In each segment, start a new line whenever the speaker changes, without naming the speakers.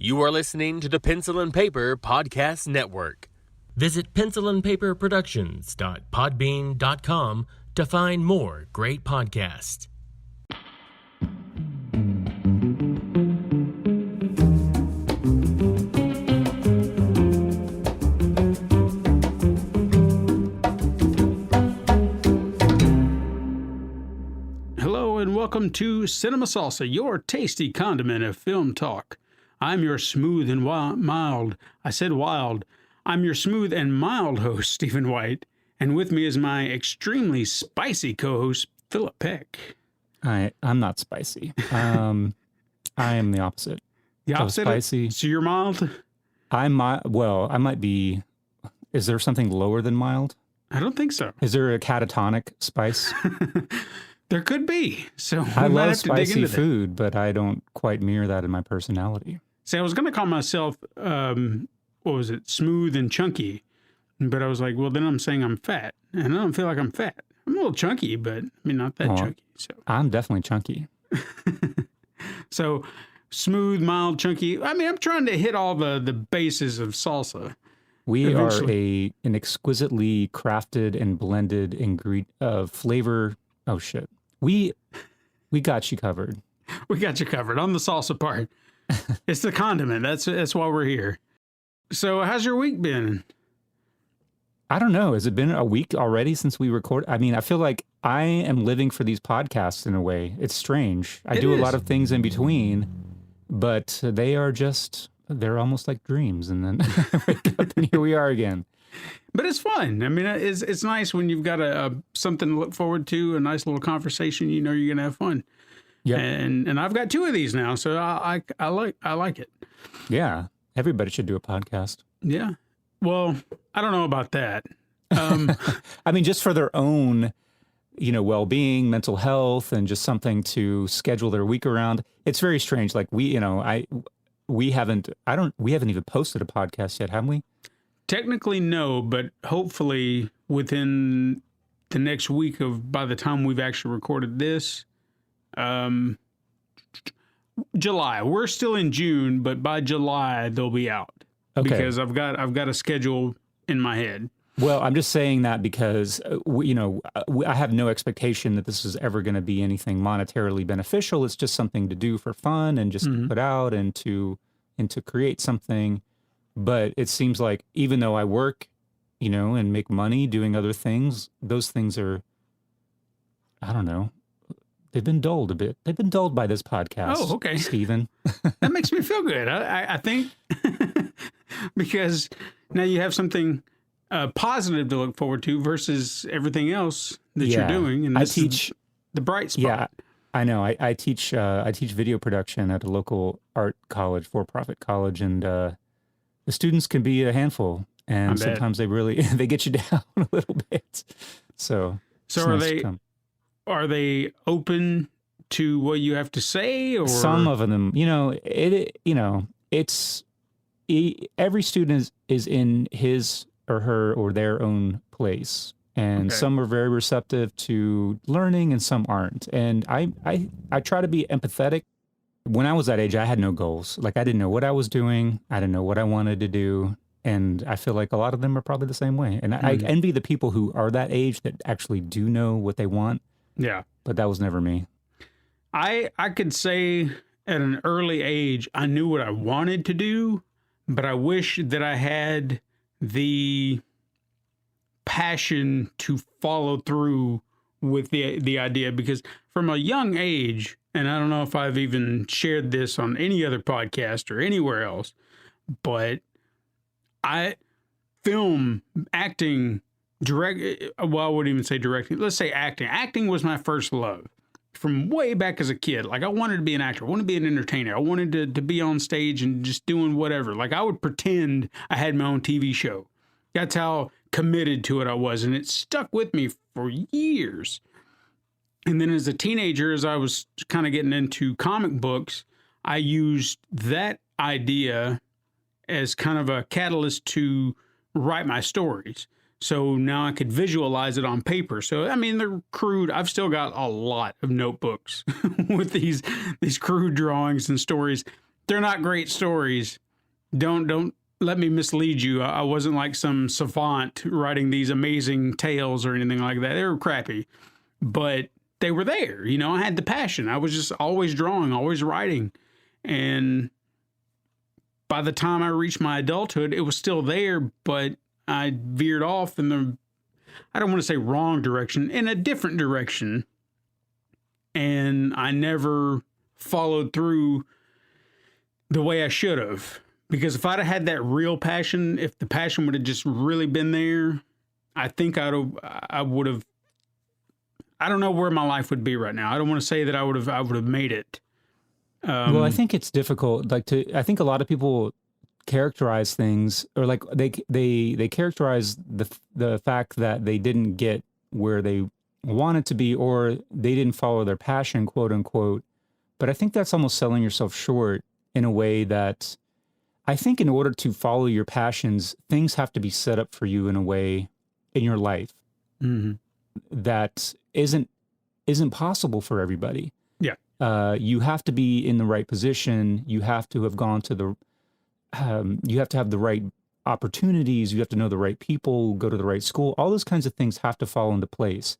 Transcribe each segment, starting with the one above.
You are listening to the Pencil and Paper Podcast Network. Visit pencilandpaperproductions.podbean.com to find more great podcasts.
Hello and welcome to Cinema Salsa, your tasty condiment of film talk. I'm your smooth and mild. I said wild. I'm your smooth and mild host, Stephen White, and with me is my extremely spicy co-host, Philip Peck.
I'm not spicy. I am the opposite.
The opposite?
Spicy.
So you're mild?
I might be. Is there something lower than mild?
I don't think so.
Is there a catatonic spice?
There could be. So
I love spicy food, but I don't quite mirror that in my personality.
See, I was going to call myself, smooth and chunky. But I was like, well, then I'm saying I'm fat. And I don't feel like I'm fat. I'm a little chunky, but I mean, not that chunky. So
I'm definitely chunky.
So smooth, mild, chunky. I mean, I'm trying to hit all the bases of salsa.
We are an exquisitely crafted and blended flavor. Oh, shit. We got you covered.
We got you covered on the salsa part. It's the condiment. That's why we're here. So how's your week been?
I don't know. Has it been a week already since we recorded? I mean, I feel like I am living for these podcasts in a way. It's strange. I do a lot of things in between, but they're almost like dreams. And then I wake up and here we are again.
But it's fun. I mean, it's nice when you've got something to look forward to, a nice little conversation. You know you're going to have fun. Yeah. And I've got 2 of these now, so I like it.
Yeah. Everybody should do a podcast.
Yeah. Well, I don't know about that.
I mean, just for their own, well-being, mental health, and just something to schedule their week around. It's very strange. Like we haven't even posted a podcast yet, have we?
Technically, no, but hopefully within the next week by the time we've actually recorded this, July. We're still in June, but by July they'll be out. Okay. Because I've got a schedule in my head.
Well, I'm just saying that because I have no expectation that this is ever going to be anything monetarily beneficial. It's just something to do for fun and just put out and to create something. But it seems like even though I work, and make money doing other things, those things are, I don't know, they've been dulled a bit. They've been dulled by this podcast.
Oh, okay.
Stephen.
That makes me feel good. I think because now you have something positive to look forward to versus everything else that you're doing. And
I teach
the bright spot.
Yeah, I know. I teach video production at a local art college, for-profit college, and the students can be a handful, and sometimes they get you down a little bit. So are they open to what you have to say, or some of them? Every student is in his or her or their own place, and some are very receptive to learning, and some aren't. And I try to be empathetic. When I was that age, I had no goals. Like, I didn't know what I was doing. I didn't know what I wanted to do. And I feel like a lot of them are probably the same way. And I envy the people who are that age that actually do know what they want. Yeah. But that was never me.
I could say at an early age, I knew what I wanted to do, but I wish that I had the passion to follow through with the idea, because from a young age, and I don't know if I've even shared this on any other podcast or anywhere else, but film, acting, I wouldn't even say directing. Let's say acting. Acting was my first love from way back as a kid. Like, I wanted to be an actor. I wanted to be an entertainer. I wanted to be on stage and just doing whatever. Like, I would pretend I had my own TV show. That's how committed to it I was, and it stuck with me for years. And then as a teenager, as I was kind of getting into comic books, I used that idea as kind of a catalyst to write my stories. So now I could visualize it on paper. So, I mean, they're crude. I've still got a lot of notebooks with these crude drawings and stories. they're not great stories. Don't let me mislead you. I wasn't like some savant writing these amazing tales or anything like that. They were crappy, but they were there. You know, I had the passion. I was just always drawing, always writing. And by the time I reached my adulthood, it was still there, but I veered off in the, I don't want to say wrong direction, in a different direction. And I never followed through the way I should have. Because if I'd have had that real passion, if the passion would have just really been there, I think I would have, I don't know where my life would be right now. I don't want to say that I would have made it.
Well, I think it's difficult. I think a lot of people characterize things, or like they characterize the fact that they didn't get where they wanted to be, or they didn't follow their passion, quote unquote. But I think that's almost selling yourself short in a way that I think in order to follow your passions, things have to be set up for you in a way in your life that isn't possible for everybody. Yeah. You have to be in the right position. You have to have gone to you have to have the right opportunities. You have to know the right people, go to the right school. All those kinds of things have to fall into place.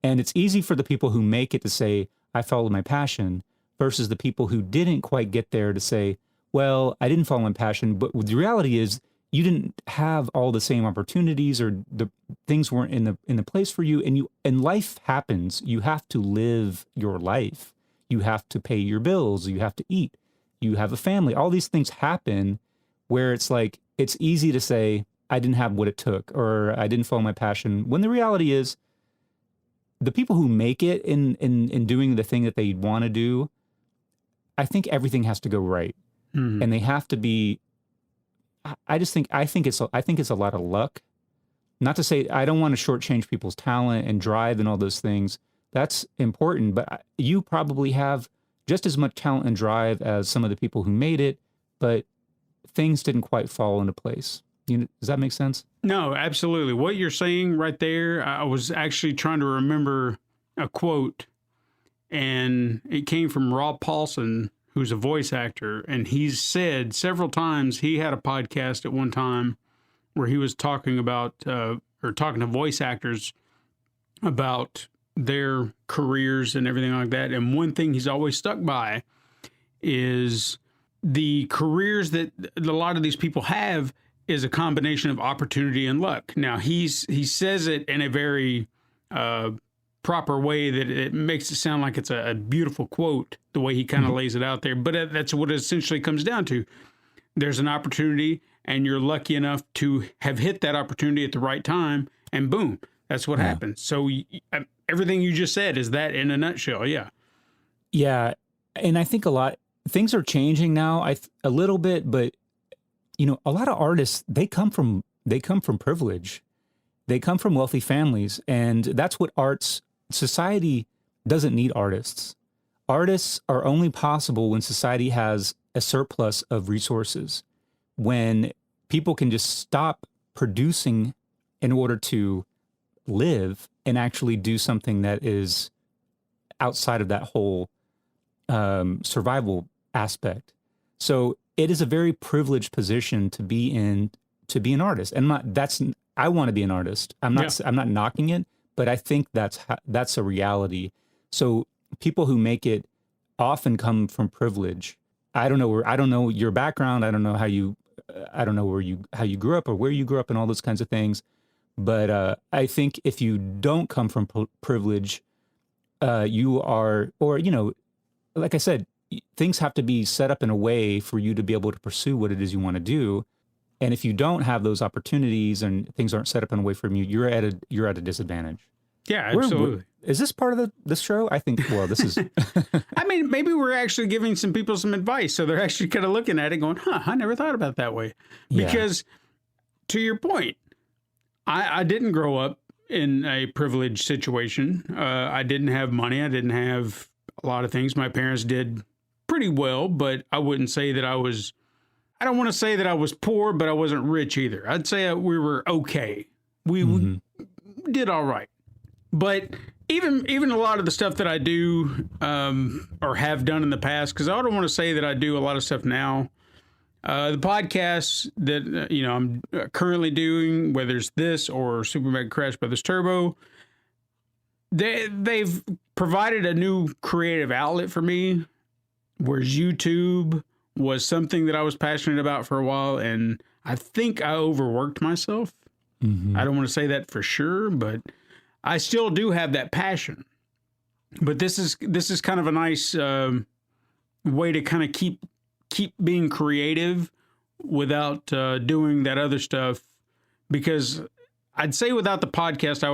And it's easy for the people who make it to say, I followed my passion, versus the people who didn't quite get there to say, well, I didn't follow my passion, but the reality is you didn't have all the same opportunities, or the things weren't in the place for you. And life happens. You have to live your life. You have to pay your bills. You have to eat. You have a family. All these things happen where it's like, it's easy to say, I didn't have what it took, or I didn't follow my passion. When the reality is, the people who make it in doing the thing that they want to do, I think everything has to go right. And they have to be, I think it's a lot of luck. Not to say, I don't want to shortchange people's talent and drive and all those things. That's important, but you probably have just as much talent and drive as some of the people who made it, but things didn't quite fall into place. Does that make sense? No, absolutely. What you're saying right there, I was actually trying to remember a quote, and it came from Rob Paulson, who's a voice actor, and he's said several times, he had a podcast at one time where he was talking about, or talking to voice actors about their careers and everything like that. And one thing he's always stuck by is the careers that a lot of these people have is a combination of opportunity and luck. Now, he says it in a very proper way that it makes it sound like it's a beautiful quote, the way he kind of lays it out there. But that's what it essentially comes down to. There's an opportunity, and you're lucky enough to have hit that opportunity at the right time, and boom, that's what happens. So everything you just said is that in a nutshell. Yeah. Yeah. And I think things are changing now a little bit, but a lot of artists, they come from privilege. They come from wealthy families, and that's what society doesn't need artists. Artists are only possible when society has a surplus of resources, when people can just stop producing in order to live and actually do something that is outside of that whole survival aspect. So it is a very privileged position to be in, to be an artist. And I want to be an artist. I'm not knocking it, but I think that's a reality. So people who make it often come from privilege. I don't know your background. I don't know how you grew up, or where you grew up, and all those kinds of things. But I think if you don't come from privilege, you are, or like I said, things have to be set up in a way for you to be able to pursue what it is you want to do. And if you don't have those opportunities and things aren't set up in a way for you, you're at a disadvantage. Yeah, absolutely. Is this part of this show? I think, well, this is... I mean, maybe we're actually giving some people some advice. So they're actually kind of looking at it going, I never thought about it that way. Because to your point, I didn't grow up in a privileged situation. I didn't have money. I didn't have a lot of things. My parents did pretty well, but I wouldn't say that I don't want to say that I was poor, but I wasn't rich either. I'd say we were okay. We did all right. But
even a lot of the stuff that I do or have done in the past, because I don't want to say that I do a lot of stuff now. The podcasts that I'm currently doing, whether it's this or Super Mega Crash Brothers Turbo, they've provided a new creative outlet for me, whereas YouTube was something that I was passionate about for a while, and I think I overworked myself. Mm-hmm. I don't want to say that for sure, but I still do have that passion. But this is kind of a nice way to kind of keep being creative without doing that other stuff, because I'd say without the podcast, I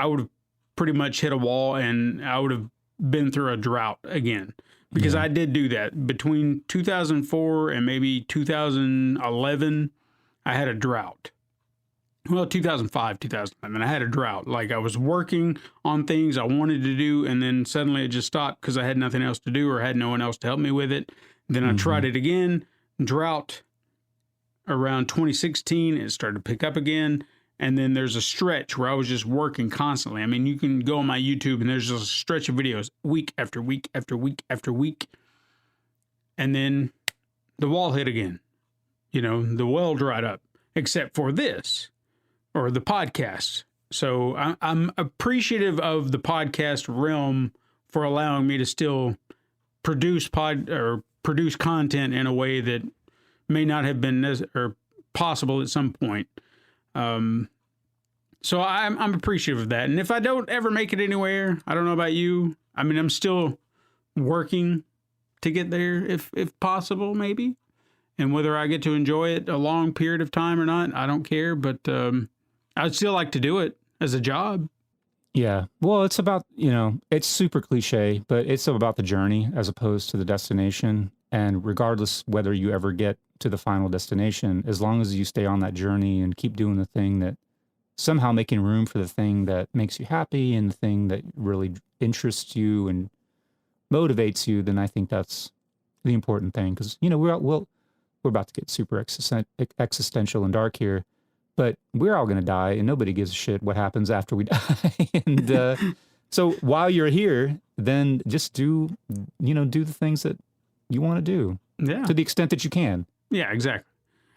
would have pretty much hit a wall, and I would have been through a drought again, because I did do that between 2004 and maybe 2011. I had a drought. Well, 2005, 2011, I had a drought. Like, I was working on things I wanted to do, and then suddenly it just stopped because I had nothing else to do or had no one else to help me with it. Then I tried it again, drought. Around 2016, it started to pick up again. And then there's a stretch where I was just working constantly. I mean, you can go on my YouTube and there's just a stretch of videos week after week after week after week. And then the wall hit again. The well dried up, except for this or the podcast. So I'm appreciative of the podcast realm for allowing me to still produce content in a way that may not have been possible at some point. So I'm appreciative of that. And if I don't ever make it anywhere, I don't know about you. I mean, I'm still working to get there if possible, maybe. And whether I get to enjoy it a long period of time or not, I don't care. But I'd still like to do it as a job.
Yeah. Well, it's about, it's super cliche, but it's about the journey as opposed to the destination. And regardless whether you ever get to the final destination, as long as you stay on that journey and keep doing the thing that somehow making room for the thing that makes you happy and the thing that really interests you and motivates you, then I think that's the important thing. Because, we're about to get super existential and dark here, but we're all going to die and nobody gives a shit what happens after we die. And so while you're here, then just do the things that you want to do, to the extent that you can.
Yeah, exactly.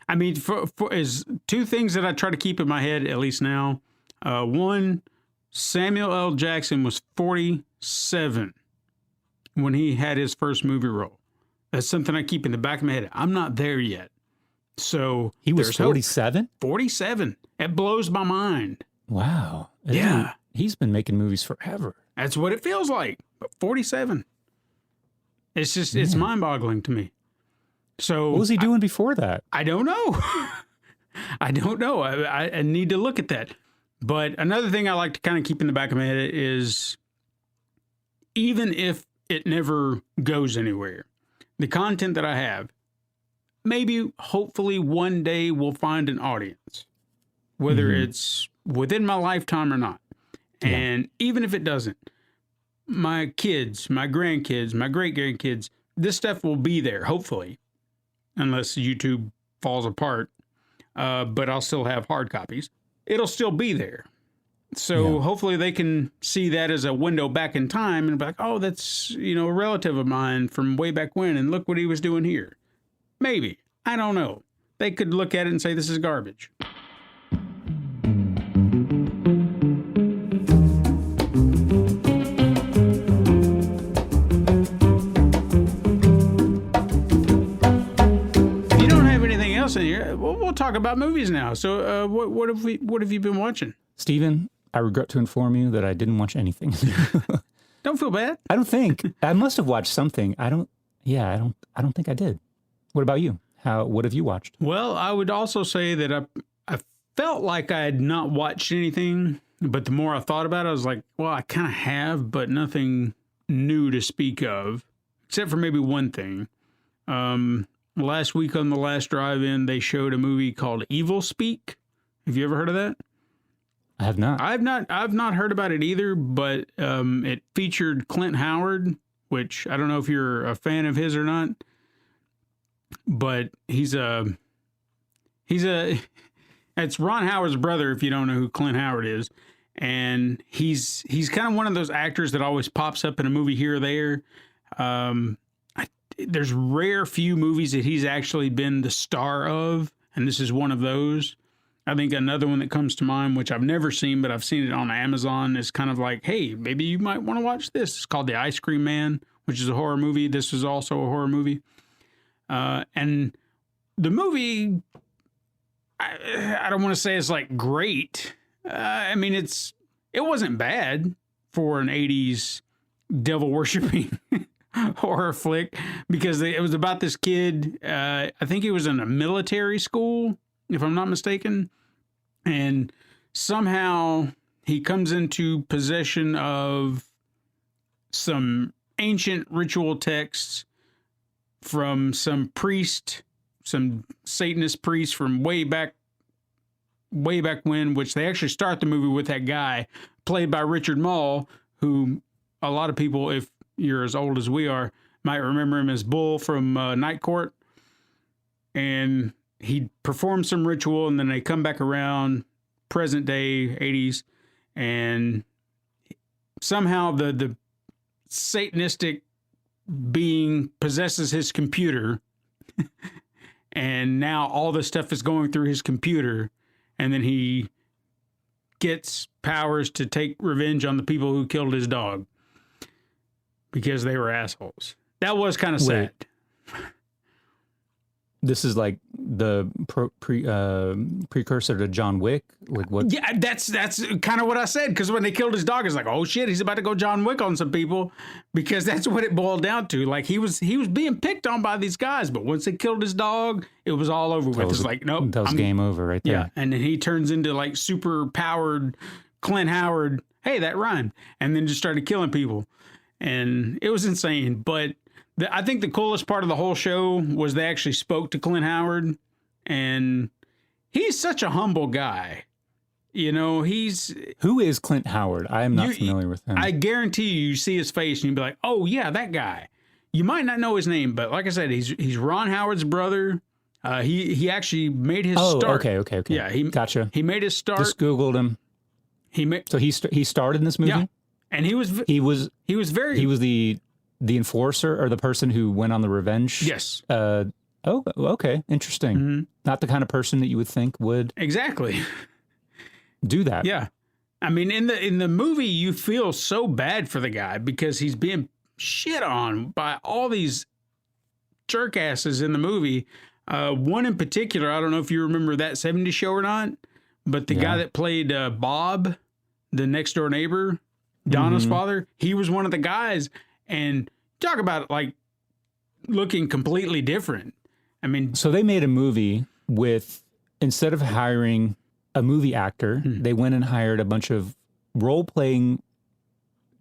I mean, for is two things that I try to keep in my head, at least now. One, Samuel L. Jackson was 47 when he had his first movie role. That's something I keep in the back of my head. I'm not there yet. So
he was 47?
47. It blows my mind.
Wow.
Yeah.
He's been making movies forever.
That's what it feels like. But 47. It's just, it's mind-boggling to me. So
what was he doing before that?
I don't know. I don't know. I need to look at that. But another thing I like to kind of keep in the back of my head is, even if it never goes anywhere, the content that I have, maybe, hopefully, one day will find an audience, whether it's within my lifetime or not. Yeah. And even if it doesn't, my kids, my grandkids, my great-grandkids, this stuff will be there, hopefully, unless YouTube falls apart. But I'll still have hard copies. It'll still be there. So hopefully they can see that as a window back in time and be like, oh, that's, a relative of mine from way back when, and look what he was doing here. Maybe. I don't know. They could look at it and say, this is garbage. In here, we'll talk about movies now. So, what have you been watching,
Steven? I regret to inform you that I didn't watch anything.
Don't feel bad.
I don't think I must have watched something. I don't think I did. What about you? What have you watched?
Well, I would also say that I felt like I had not watched anything, but the more I thought about it, I was like, well, I kind of have, but nothing new to speak of, except for maybe one thing. Last week on the last drive-in, they showed a movie called Evil Speak. Have you ever heard of that?
I have not.
I've not heard about it either, but it featured Clint Howard, which I don't know if you're a fan of his or not, but it's Ron Howard's brother, if you don't know who Clint Howard is. and he's kind of one of those actors that always pops up in a movie here or there. There's rare few movies that he's actually been the star of, and this is one of those. I think another one that comes to mind, which I've never seen, but I've seen it on Amazon, is kind of like, hey, maybe you might want to watch this. It's called The Ice Cream Man, which is a horror movie. This is also a horror movie. And the movie, I don't want to say it's like great. I mean, it wasn't bad for an 80s devil worshiping horror flick, because it was about this kid. I think he was in a military school, if I'm not mistaken. And somehow he comes into possession of some ancient ritual texts from some priest, some Satanist priest from way back when, which they actually start the movie with that guy played by Richard Mall, who a lot of people, if you're as old as we are, might remember him as Bull from Night Court. And he performed some ritual, and then they come back around present day 80s, and somehow the Satanistic being possesses his computer, and now all this stuff is going through his computer, and then he gets powers to take revenge on the people who killed his dog because they were assholes. That was kind of sad.
This is like the precursor to John Wick. Like what?
Yeah, that's kind of what I said. Because when they killed his dog, it's like, oh shit, he's about to go John Wick on some people, because that's what it boiled down to. Like he was being picked on by these guys, but once they killed his dog, it was all over with. It's like, nope,
that was game over right there.
Yeah, and then he turns into like super powered Clint Howard. Hey, that rhymed. And then just started killing people, and it was insane. But I think the coolest part of the whole show was they actually spoke to Clint Howard, and he's such a humble guy. You know,
who is Clint Howard? I am not familiar with him.
I guarantee you see his face and you'd be like, oh yeah, that guy. You might not know his name, but like I said, he's Ron Howard's brother. He actually made his start.
Okay.
Yeah,
gotcha.
He made his start.
Just Googled him. So he starred in this movie.
Yeah, and he was
the enforcer, or the person who went on the revenge.
Yes.
Okay. Interesting. Mm-hmm. Not the kind of person that you would think would
exactly
do that.
Yeah. I mean, in the movie, you feel so bad for the guy because he's being shit on by all these jerkasses in the movie. One in particular, I don't know if you remember That 70s Show or not, but the guy that played Bob, the next door neighbor, Donna's father, he was one of the guys. And talk about like looking completely different. I mean,
so they made a movie with, instead of hiring a movie actor, they went and hired a bunch of role-playing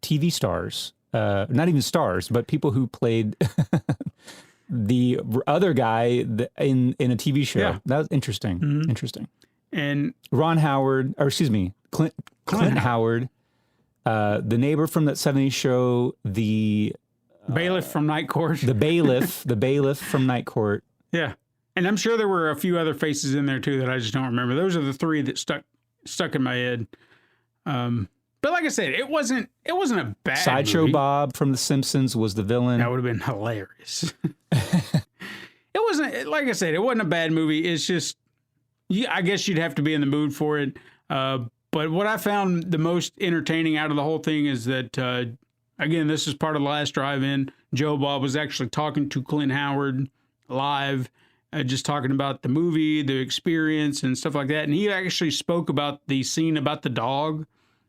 TV stars, not even stars, but people who played the other guy in a TV show. Yeah. That was interesting. Mm-hmm. Interesting.
And
Clint Howard. The neighbor from That 70s Show, the
bailiff from Night Court.
The bailiff from Night Court.
Yeah. And I'm sure there were a few other faces in there too that I just don't remember. Those are the three that stuck in my head. But like I said, it wasn't a bad
Sideshow
movie.
Bob from The Simpsons was the villain.
That would have been hilarious. It wasn't, like I said, it wasn't a bad movie. It's just, I guess you'd have to be in the mood for it. But what I found the most entertaining out of the whole thing is that, again, this is part of the last drive-in. Joe Bob was actually talking to Clint Howard live, just talking about the movie, the experience, and stuff like that. And he actually spoke about the scene about the dog,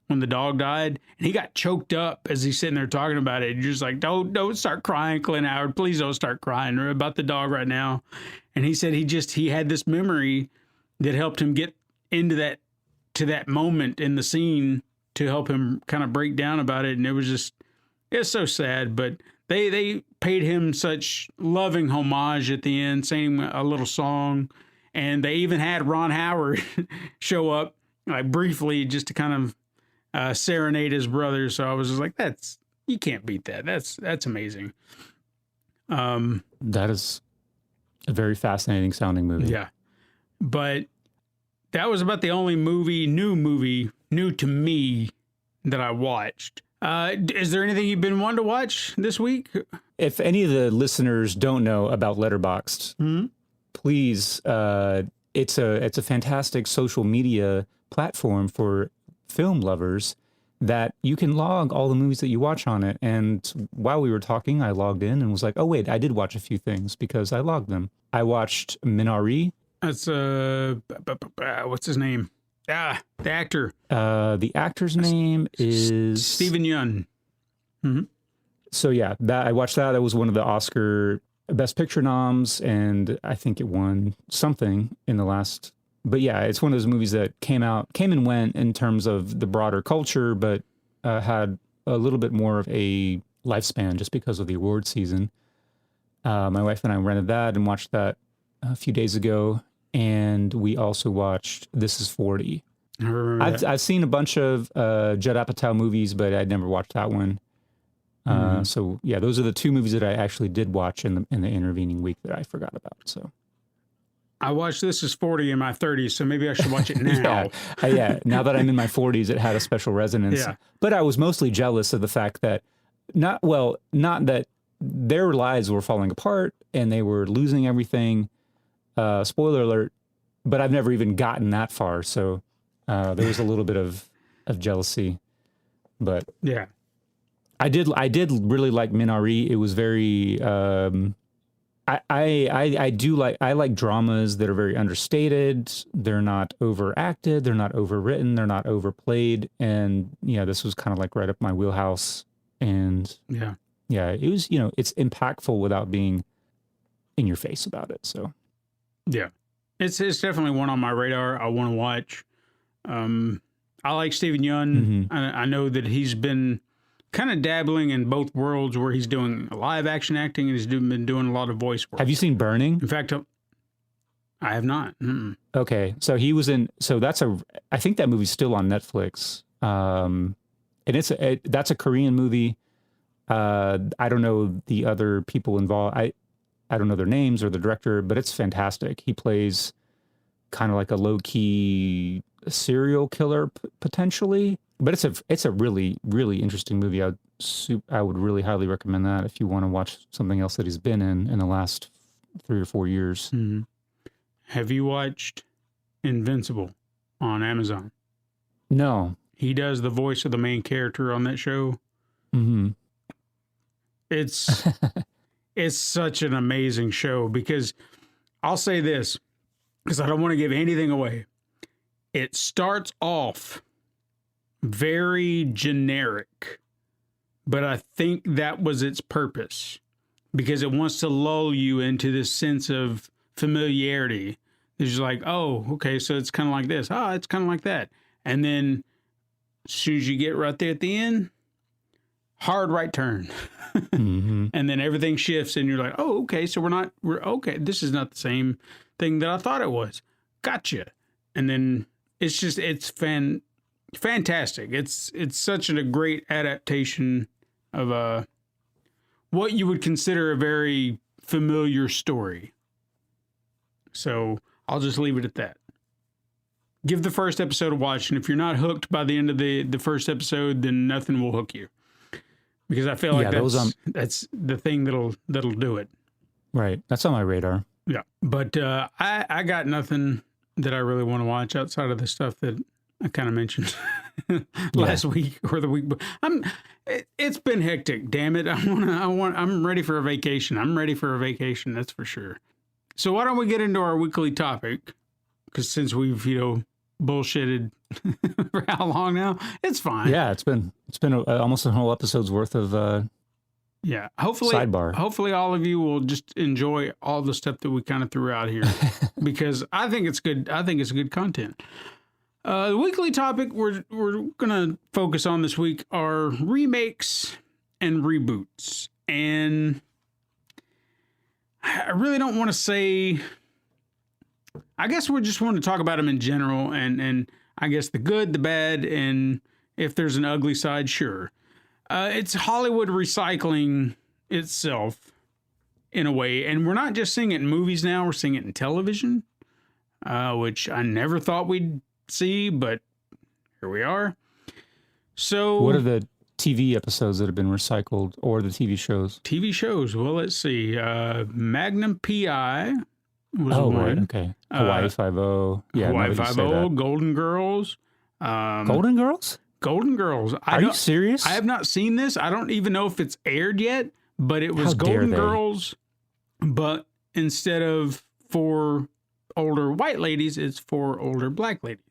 when the dog died. And he got choked up as he's sitting there talking about it. You're just like, don't start crying, Clint Howard. Please don't start crying about the dog right now. And he said he had this memory that helped him get into that moment in the scene to help him kind of break down about it. And it's so sad, but they paid him such loving homage at the end, saying a little song. And they even had Ron Howard show up like briefly just to kind of serenade his brother. So I was just like, you can't beat that. That's amazing.
That is a very fascinating sounding movie.
Yeah. But that was about the only new movie new to me that I watched. Is there anything you've been wanting to watch this week?
If any of the listeners don't know about Letterboxd, please, it's a fantastic social media platform for film lovers that you can log all the movies that you watch on it. And while we were talking, I logged in and was like, oh, wait, I did watch a few things because I logged them. I watched Minari.
That's, what's his name? The actor.
The actor's name is...
Steven Yeun. Mm-hmm.
So, yeah, I watched that. That was one of the Oscar Best Picture noms, and I think it won something in the last... But yeah, it's one of those movies that came and went in terms of the broader culture, but had a little bit more of a lifespan just because of the award season. My wife and I rented that and watched that a few days ago, and we also watched This Is 40. I've seen a bunch of Judd Apatow movies, but I'd never watched that one. So yeah, those are the two movies that I actually did watch in the intervening week that I forgot about. So.
I watched This Is 40 in my 30s, so maybe I should watch it now.
Yeah, now that I'm in my 40s, it had a special resonance.
Yeah.
But I was mostly jealous of the fact that, not that their lives were falling apart and they were losing everything. Spoiler alert, but I've never even gotten that far. So there was a little bit of jealousy. But
yeah,
I did really like Minari. It was very... I like dramas that are very understated. They're not overacted. They're not overwritten. They're not overplayed. And yeah, this was kind of like right up my wheelhouse. And yeah, it was, it's impactful without being in your face about it. So
yeah, it's definitely one on my radar. I want to watch. I like Steven Yeun. I know that he's been kind of dabbling in both worlds where he's doing live action acting and he's been doing a lot of voice work.
Have you seen Burning?
In fact, I have not.
Okay. So he was in, I think that movie's still on Netflix. And that's a Korean movie. I don't know the other people involved. I don't know their names or the director, but it's fantastic. He plays kind of like a low key serial killer potentially. But it's a really, really interesting movie. I would really highly recommend that if you want to watch something else that he's been in the last 3 or 4 years.
Mm-hmm. Have you watched Invincible on Amazon?
No.
He does the voice of the main character on that show.
Mm-hmm.
It's such an amazing show because I'll say this, because I don't want to give anything away. It starts off very generic, but I think that was its purpose because it wants to lull you into this sense of familiarity. It's just like, oh, okay, so it's kind of like this. Oh, it's kind of like that. And then as soon as you get right there at the end, hard right turn. And then everything shifts and you're like, oh, okay, so we're okay. This is not the same thing that I thought it was. Gotcha. And then it's fantastic. It's such a great adaptation of what you would consider a very familiar story. So I'll just leave it at that. Give the first episode a watch, and if you're not hooked by the end of the first episode, then nothing will hook you. Because I feel like that's the thing that'll do it.
Right. That's on my radar.
Yeah. But I got nothing that I really want to watch outside of the stuff that I kind of mentioned last week or the week. It's been hectic. Damn it! I'm ready for a vacation. That's for sure. So why don't we get into our weekly topic? Because since we've bullshitted for how long now, it's fine.
Yeah, it's been almost a whole episode's worth of
hopefully
sidebar.
Hopefully all of you will just enjoy all the stuff that we kind of threw out here because I think it's good. I think it's good content. The weekly topic we're going to focus on this week are remakes and reboots. And I really don't want to say... I guess we just want to talk about them in general and I guess the good, the bad, and if there's an ugly side, sure. It's Hollywood recycling itself in a way. And we're not just seeing it in movies now, we're seeing it in television, which I never thought we'd see, but here we are. So
what are the TV episodes that have been recycled, or the TV shows?
TV shows. Well, let's see. Magnum PI was one.
Right, okay. Hawaii Five-0. Yeah,
Hawaii Five-0, Golden Girls.
Golden Girls?
Golden Girls.
Are you serious?
I have not seen this. I don't even know if it's aired yet, but it was Golden Girls. But instead of for older white ladies, it's for older black ladies.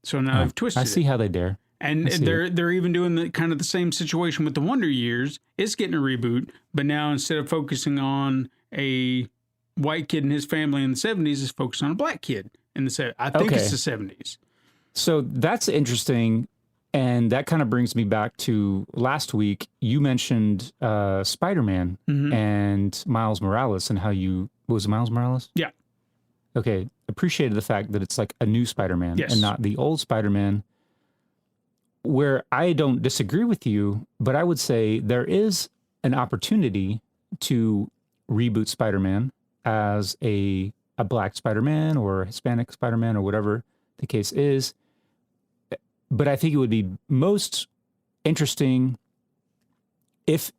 So now I've twisted it.
I see how they dare.
And they're even doing the kind of the same situation with the Wonder Years. It's getting a reboot, but now instead of focusing on a white kid and his family in the 70s, it's focused on a black kid in the 70s. I think it's the 70s.
So that's interesting, and that kind of brings me back to last week. You mentioned SpiderMan and Miles Morales, and how was it Miles Morales?
Yeah.
Okay, appreciated the fact that it's like a new Spider-Man and not the old Spider-Man. Where I don't disagree with you, but I would say there is an opportunity to reboot Spider-Man as a black Spider-Man or a Hispanic Spider-Man or whatever the case is. But I think it would be most interesting if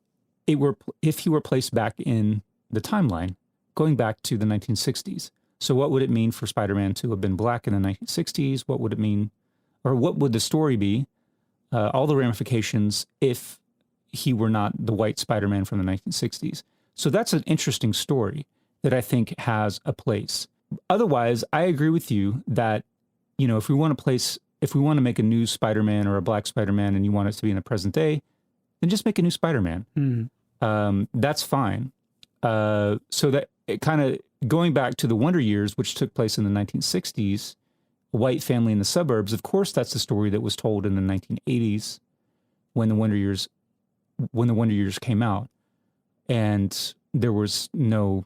he were placed back in the timeline, going back to the 1960s. So what would it mean for Spider-Man to have been black in the 1960s? What would it mean, or what would the story be? All the ramifications if he were not the white Spider-Man from the 1960s. So that's an interesting story that I think has a place. Otherwise, I agree with you that, if we want to make a new Spider-Man or a black Spider-Man and you want it to be in the present day, then just make a new Spider-Man. That's fine. So that it kind of going back to the Wonder Years, which took place in the 1960s, a white family in the suburbs. Of course, that's the story that was told in the 1980s when the Wonder Years came out, and there was no,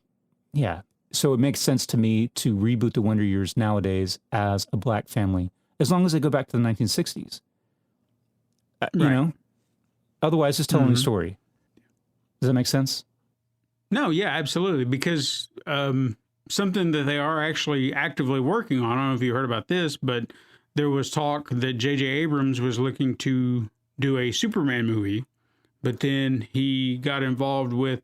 So it makes sense to me to reboot the Wonder Years nowadays as a black family, as long as they go back to the 1960s. Otherwise, it's telling a story. Does that make sense?
No, yeah, absolutely. Because something that they are actually actively working on, I don't know if you heard about this, but there was talk that J.J. Abrams was looking to do a Superman movie, but then he got involved with,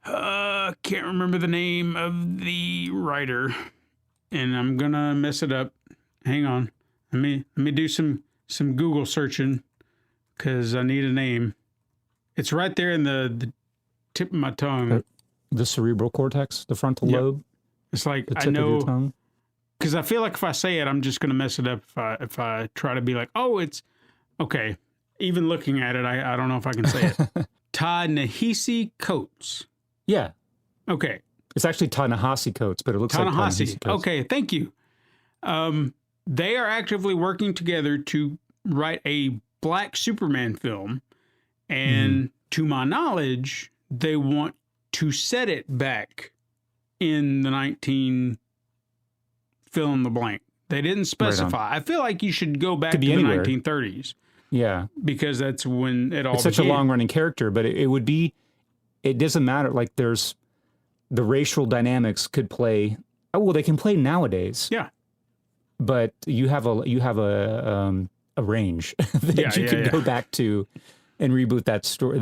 can't remember the name of the writer, and I'm going to mess it up. Hang on. Let me do some Google searching, because I need a name. It's right there in the tip of my tongue.
The cerebral cortex, the frontal lobe.
It's like,
the tip
I know,
of your tongue.
Because I feel like if I say it, I'm just going to mess it up if I try to be like, oh, it's okay. Even looking at it, I don't know if I can say it. Ta-Nehisi Coates.
Yeah.
Okay.
It's actually Ta-Nehisi Coates, but it looks like Ta-Nehisi Coates.
Okay, thank you. They are actively working together to write a black Superman film, and to my knowledge, they want to set it back in the 19 fill in the blank. They didn't specify. Right. I feel like you should go back to the 1930s.
Yeah.
Because that's when it all
It's such a long running character, but it would be, it doesn't matter. Like there's the racial dynamics could play. Oh, well, they can play nowadays.
Yeah.
But you have a range that you can go back to and reboot that story,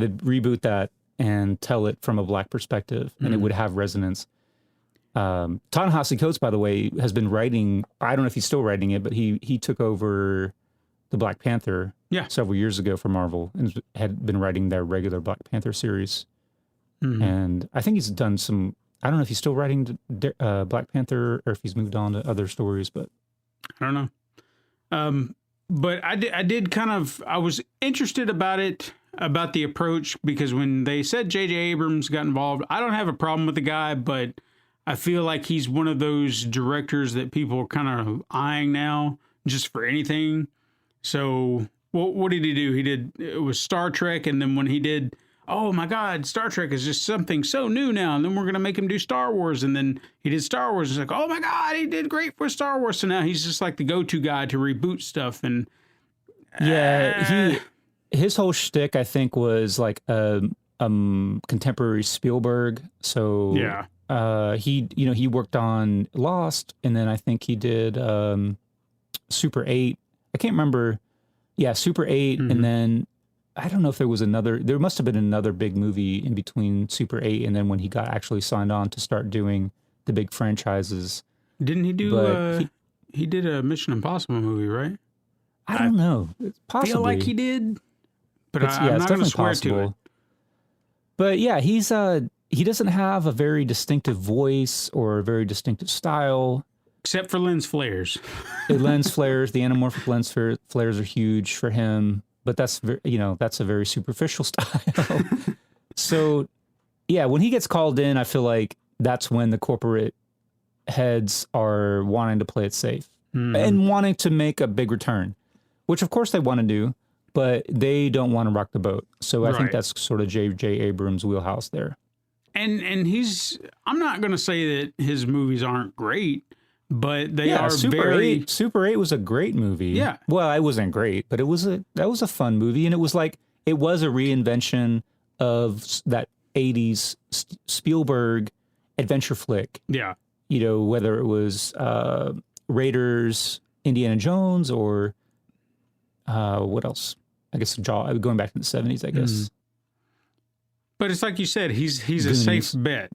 and tell it from a black perspective, and it would have resonance. Ta-Nehisi Coates, by the way, has been writing, I don't know if he's still writing it, but he took over the Black Panther several years ago for Marvel and had been writing their regular Black Panther series. And I think he's done some, I don't know if he's still writing Black Panther or if he's moved on to other stories, but
I don't know. But I did kind of, I was interested about it, about the approach, because when they said J.J. Abrams got involved, I don't have a problem with the guy, but I feel like he's one of those directors that people are kind of eyeing now just for anything. So what did he do? It was Star Trek, and then when he did, oh my God, Star Trek is just something so new now, and then we're going to make him do Star Wars, and then he did Star Wars. It's like, oh my God, he did great for Star Wars. So now he's just like the go-to guy to reboot stuff. And
his whole shtick, I think, was like contemporary Spielberg. So he worked on Lost, and then I think he did Super 8, I can't remember. Yeah, Super 8, and then I don't know if there was another. There must have been another big movie in between Super 8 and then when he got actually signed on to start doing the big franchises.
Didn't he do?
But
he did a Mission Impossible movie, right?
I don't know. Possibly.
Feel like he did, but I'm
it's
not going to
definitely
swear to it.
But yeah, he doesn't have a very distinctive voice or a very distinctive style.
Except for lens flares.
The lens flares, the anamorphic lens flares are huge for him, but that's that's a very superficial style. So, yeah, when he gets called in, I feel like that's when the corporate heads are wanting to play it safe and wanting to make a big return, which of course they want to do, but they don't want to rock the boat. So I think that's sort of J.J. Abrams' wheelhouse there.
And I'm not going to say that his movies aren't great, but they are
Super 8 was a great movie.
Yeah.
Well, it wasn't great, but that was a fun movie, and it was a reinvention of that 80s Spielberg adventure flick.
Yeah.
Whether it was Raiders, Indiana Jones, or what else? I guess Jaws, going back to the 70s, I guess.
But it's like you said, he's a
Goonies.
safe bet.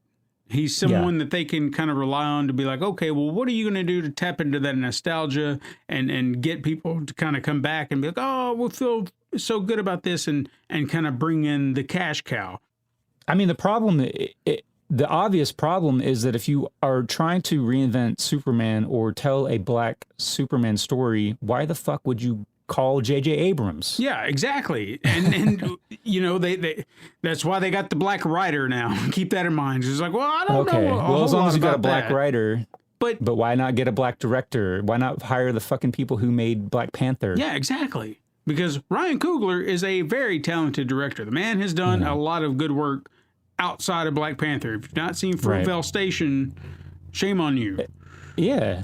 He's someone that they can kind of rely on to be like, okay, well, what are you going to do to tap into that nostalgia and get people to kind of come back and be like, oh, we'll feel so good about this and kind of bring in the cash cow.
I mean, the obvious problem is that if you are trying to reinvent Superman or tell a black Superman story, why the fuck would you call J.J. Abrams?
Yeah, exactly. And they that's why they got the black writer now. Keep that in mind. It's like, well, I don't know.
Well, as long as you got a black
that.
writer. But why not get a black director? Why not hire the fucking people who made Black Panther?
Yeah, exactly. Because Ryan Coogler is a very talented director. The man has done a lot of good work outside of Black Panther. If you've not seen Fruitvale Station, shame on you.
Yeah.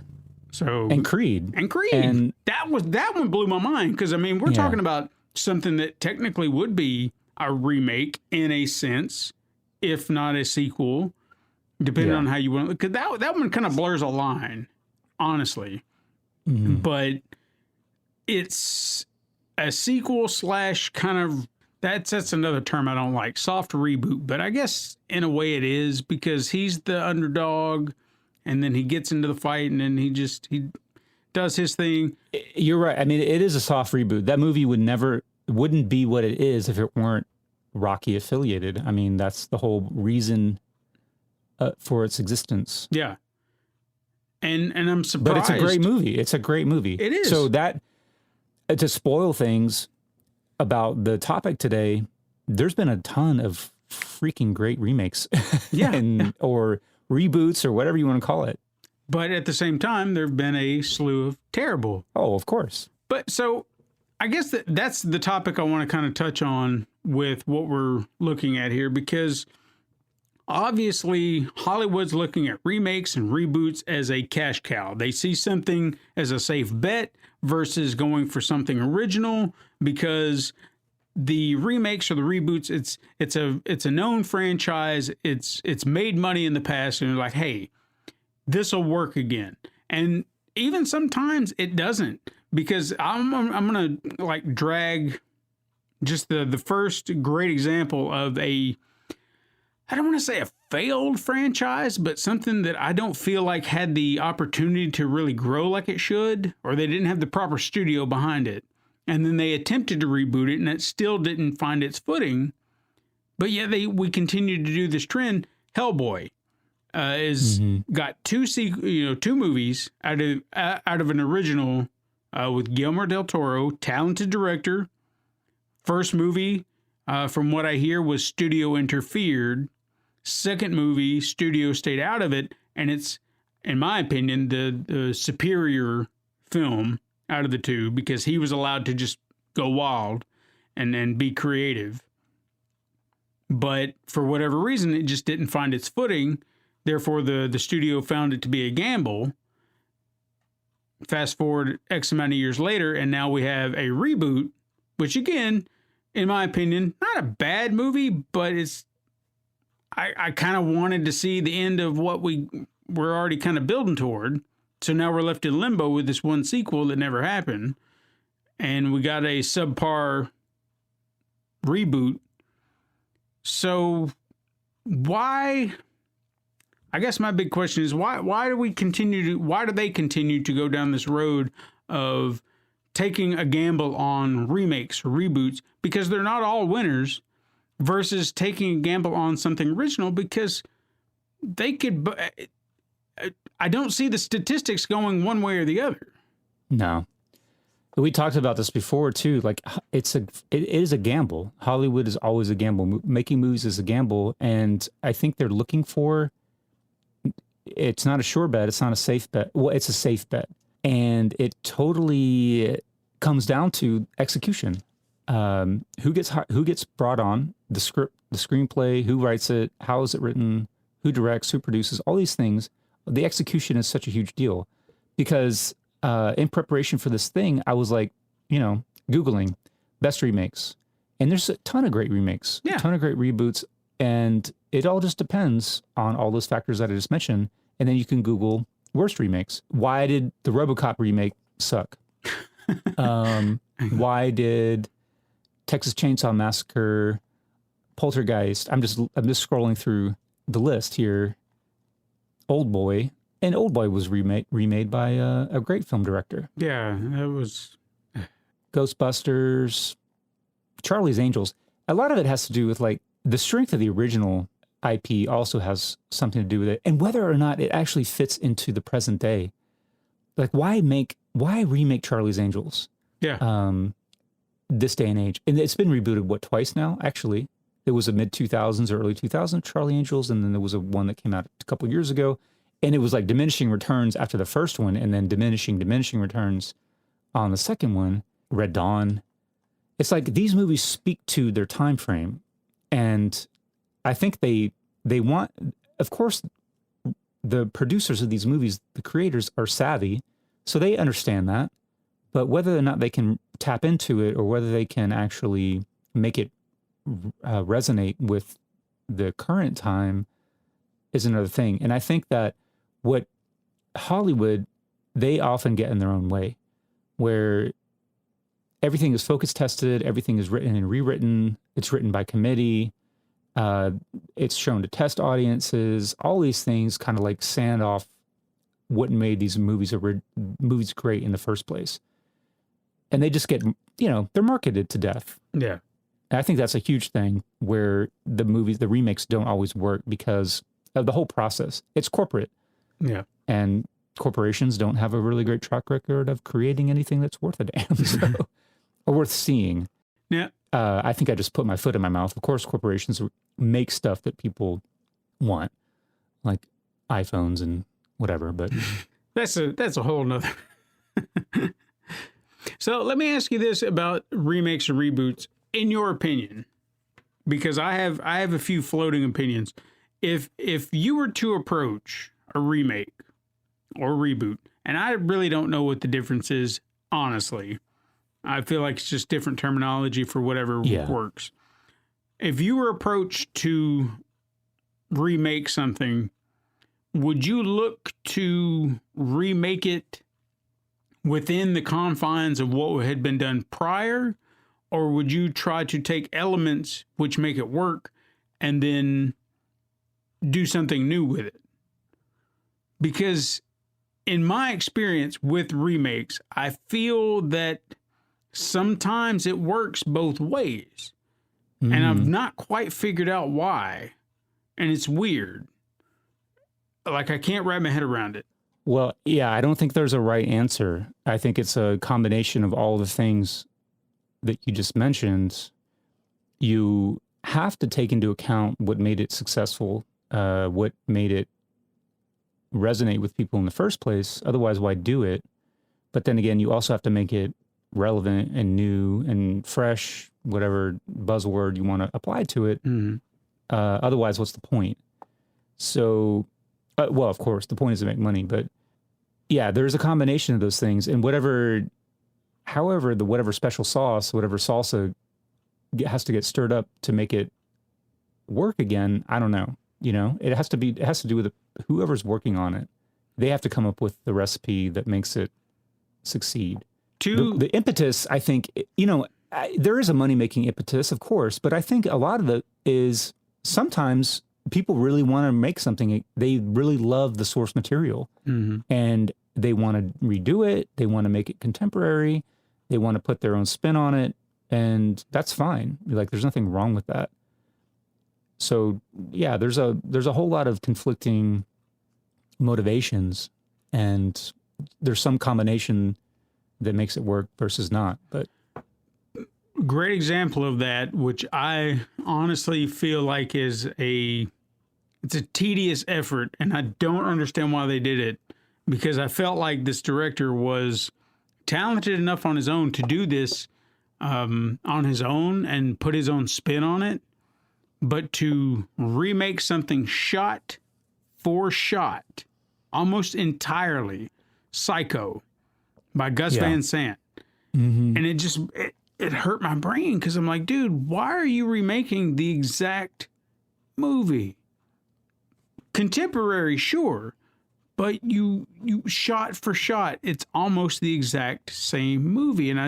So
and Creed.
And that one blew my mind because I mean we're talking about something that technically would be a remake in a sense, if not a sequel, depending on how you want. Because that one kind of blurs a line, honestly. But it's a sequel / kind of that's another term I don't like, soft reboot. But I guess in a way it is because he's the underdog. And then he gets into the fight, and then he does his thing.
You're right. I mean, it is a soft reboot. That movie wouldn't be what it is if it weren't Rocky affiliated. I mean, that's the whole reason for its existence.
Yeah. And I'm surprised.
But it's a great movie. It's a great movie.
It is.
So that, to spoil things about the topic today, there's been a ton of freaking great remakes. Or reboots or whatever you want to call it.
But at the same time, there have been a slew of terrible.
Oh, of course.
But so I guess that's the topic I want to kind of touch on with what we're looking at here, because obviously Hollywood's looking at remakes and reboots as a cash cow. They see something as a safe bet versus going for something original, because the remakes or the reboots, it's a known franchise. It's made money in the past, and you're like, hey, this will work again. And even sometimes it doesn't, because I'm gonna like drag just the first great example of I don't want to say a failed franchise, but something that I don't feel like had the opportunity to really grow like it should, or they didn't have the proper studio behind it. And then they attempted to reboot it, and it still didn't find its footing. But yet we continued to do this trend. Hellboy got two movies out of an original with Guillermo del Toro, talented director. First movie, from what I hear, was studio interfered. Second movie, studio stayed out of it, and it's, in my opinion, the superior film out of the two, because he was allowed to just go wild and be creative. But for whatever reason, it just didn't find its footing. Therefore, the studio found it to be a gamble. Fast forward X amount of years later, and now we have a reboot, which again, in my opinion, not a bad movie, but I kind of wanted to see the end of what we're already kind of building toward. So now we're left in limbo with this one sequel that never happened. and we got a subpar reboot. So why? I guess my big question is why do they continue to go down this road of taking a gamble on remakes or reboots, because they're not all winners, versus taking a gamble on something original, because they could. I don't see the statistics going one way or the other.
No. We talked about this before too. Like it is a gamble. Hollywood is always a gamble. Making movies is a gamble, and I think they're looking for. It's not a sure bet. It's not a safe bet. Well, it's a safe bet, and it totally comes down to execution. Who gets brought on, the script, the screenplay, who writes it, how is it written, who directs, who produces, all these things. The execution is such a huge deal, because in preparation for this thing, I was like, Googling best remakes, and there's a ton of great remakes, a ton of great reboots, and it all just depends on all those factors that I just mentioned. And then you can Google worst remakes. Why did the RoboCop remake suck? Why did Texas Chainsaw Massacre, Poltergeist? I'm just scrolling through the list here. Old Boy was remade by a great film director.
Yeah, that was
Ghostbusters, Charlie's Angels. A lot of it has to do with like the strength of the original IP also has something to do with it, and whether or not it actually fits into the present day. Like, why remake Charlie's Angels?
Yeah.
This day and age, and it's been rebooted twice now. Actually, there was a mid 2000s or early 2000s Charlie Angels, and then there was one that came out a couple years ago, and it was like diminishing returns after the first one, and then diminishing returns on the second one. Red Dawn. It's like these movies speak to their time frame, and I think they want, of course, the producers of these movies, the creators, are savvy, so they understand that. But whether or not they can tap into it, or whether they can actually make it resonate with the current time, is another thing. And I think that what Hollywood, they often get in their own way, where everything is focus tested, everything is written and rewritten, it's written by committee, it's shown to test audiences, all these things kind of like sand off what made these movies great in the first place. And they just get, they're marketed to death.
Yeah.
And I think that's a huge thing where the remakes don't always work because of the whole process. It's corporate.
Yeah.
And corporations don't have a really great track record of creating anything that's worth a damn, so, or worth seeing.
Yeah.
I think I just put my foot in my mouth. Of course, corporations make stuff that people want, like iPhones and whatever, but
that's a whole nother. So let me ask you this about remakes and reboots, in your opinion, because I have a few floating opinions. If you were to approach a remake or reboot, and I really don't know what the difference is, honestly, I feel like it's just different terminology for whatever works. If you were approached to remake something, would you look to remake it within the confines of what had been done prior, or would you try to take elements which make it work and then do something new with it? Because in my experience with remakes, I feel that sometimes it works both ways. And I've not quite figured out why. And it's weird. Like, I can't wrap my head around it.
Well, yeah, I don't think there's a right answer. I think it's a combination of all the things that you just mentioned. You have to take into account what made it successful, what made it resonate with people in the first place. Otherwise, why do it? But then again, you also have to make it relevant and new and fresh, whatever buzzword you want to apply to it.
Mm-hmm.
Otherwise, what's the point? So, well, of course, the point is to make money, but yeah, there's a combination of those things, and whatever special sauce, whatever salsa has to get stirred up to make it work again. I don't know. It has to do with whoever's working on it. They have to come up with the recipe that makes it succeed. The impetus, I think, there is a money-making impetus, of course, but I think a lot of it is sometimes people really want to make something. They really love the source material, and they want to redo it. They want to make it contemporary. They want to put their own spin on it, and that's fine. Like, there's nothing wrong with that. So, yeah, there's a whole lot of conflicting motivations, and there's some combination that makes it work versus not. But
great example of that, which I honestly feel like it's a tedious effort, and I don't understand why they did it, because I felt like this director was talented enough on his own to do this on his own and put his own spin on it, but to remake something shot for shot, almost entirely, Psycho by Gus Van Sant. And it hurt my brain, because I'm like, dude, why are you remaking the exact movie? Contemporary, sure, but you shot for shot, it's almost the exact same movie. And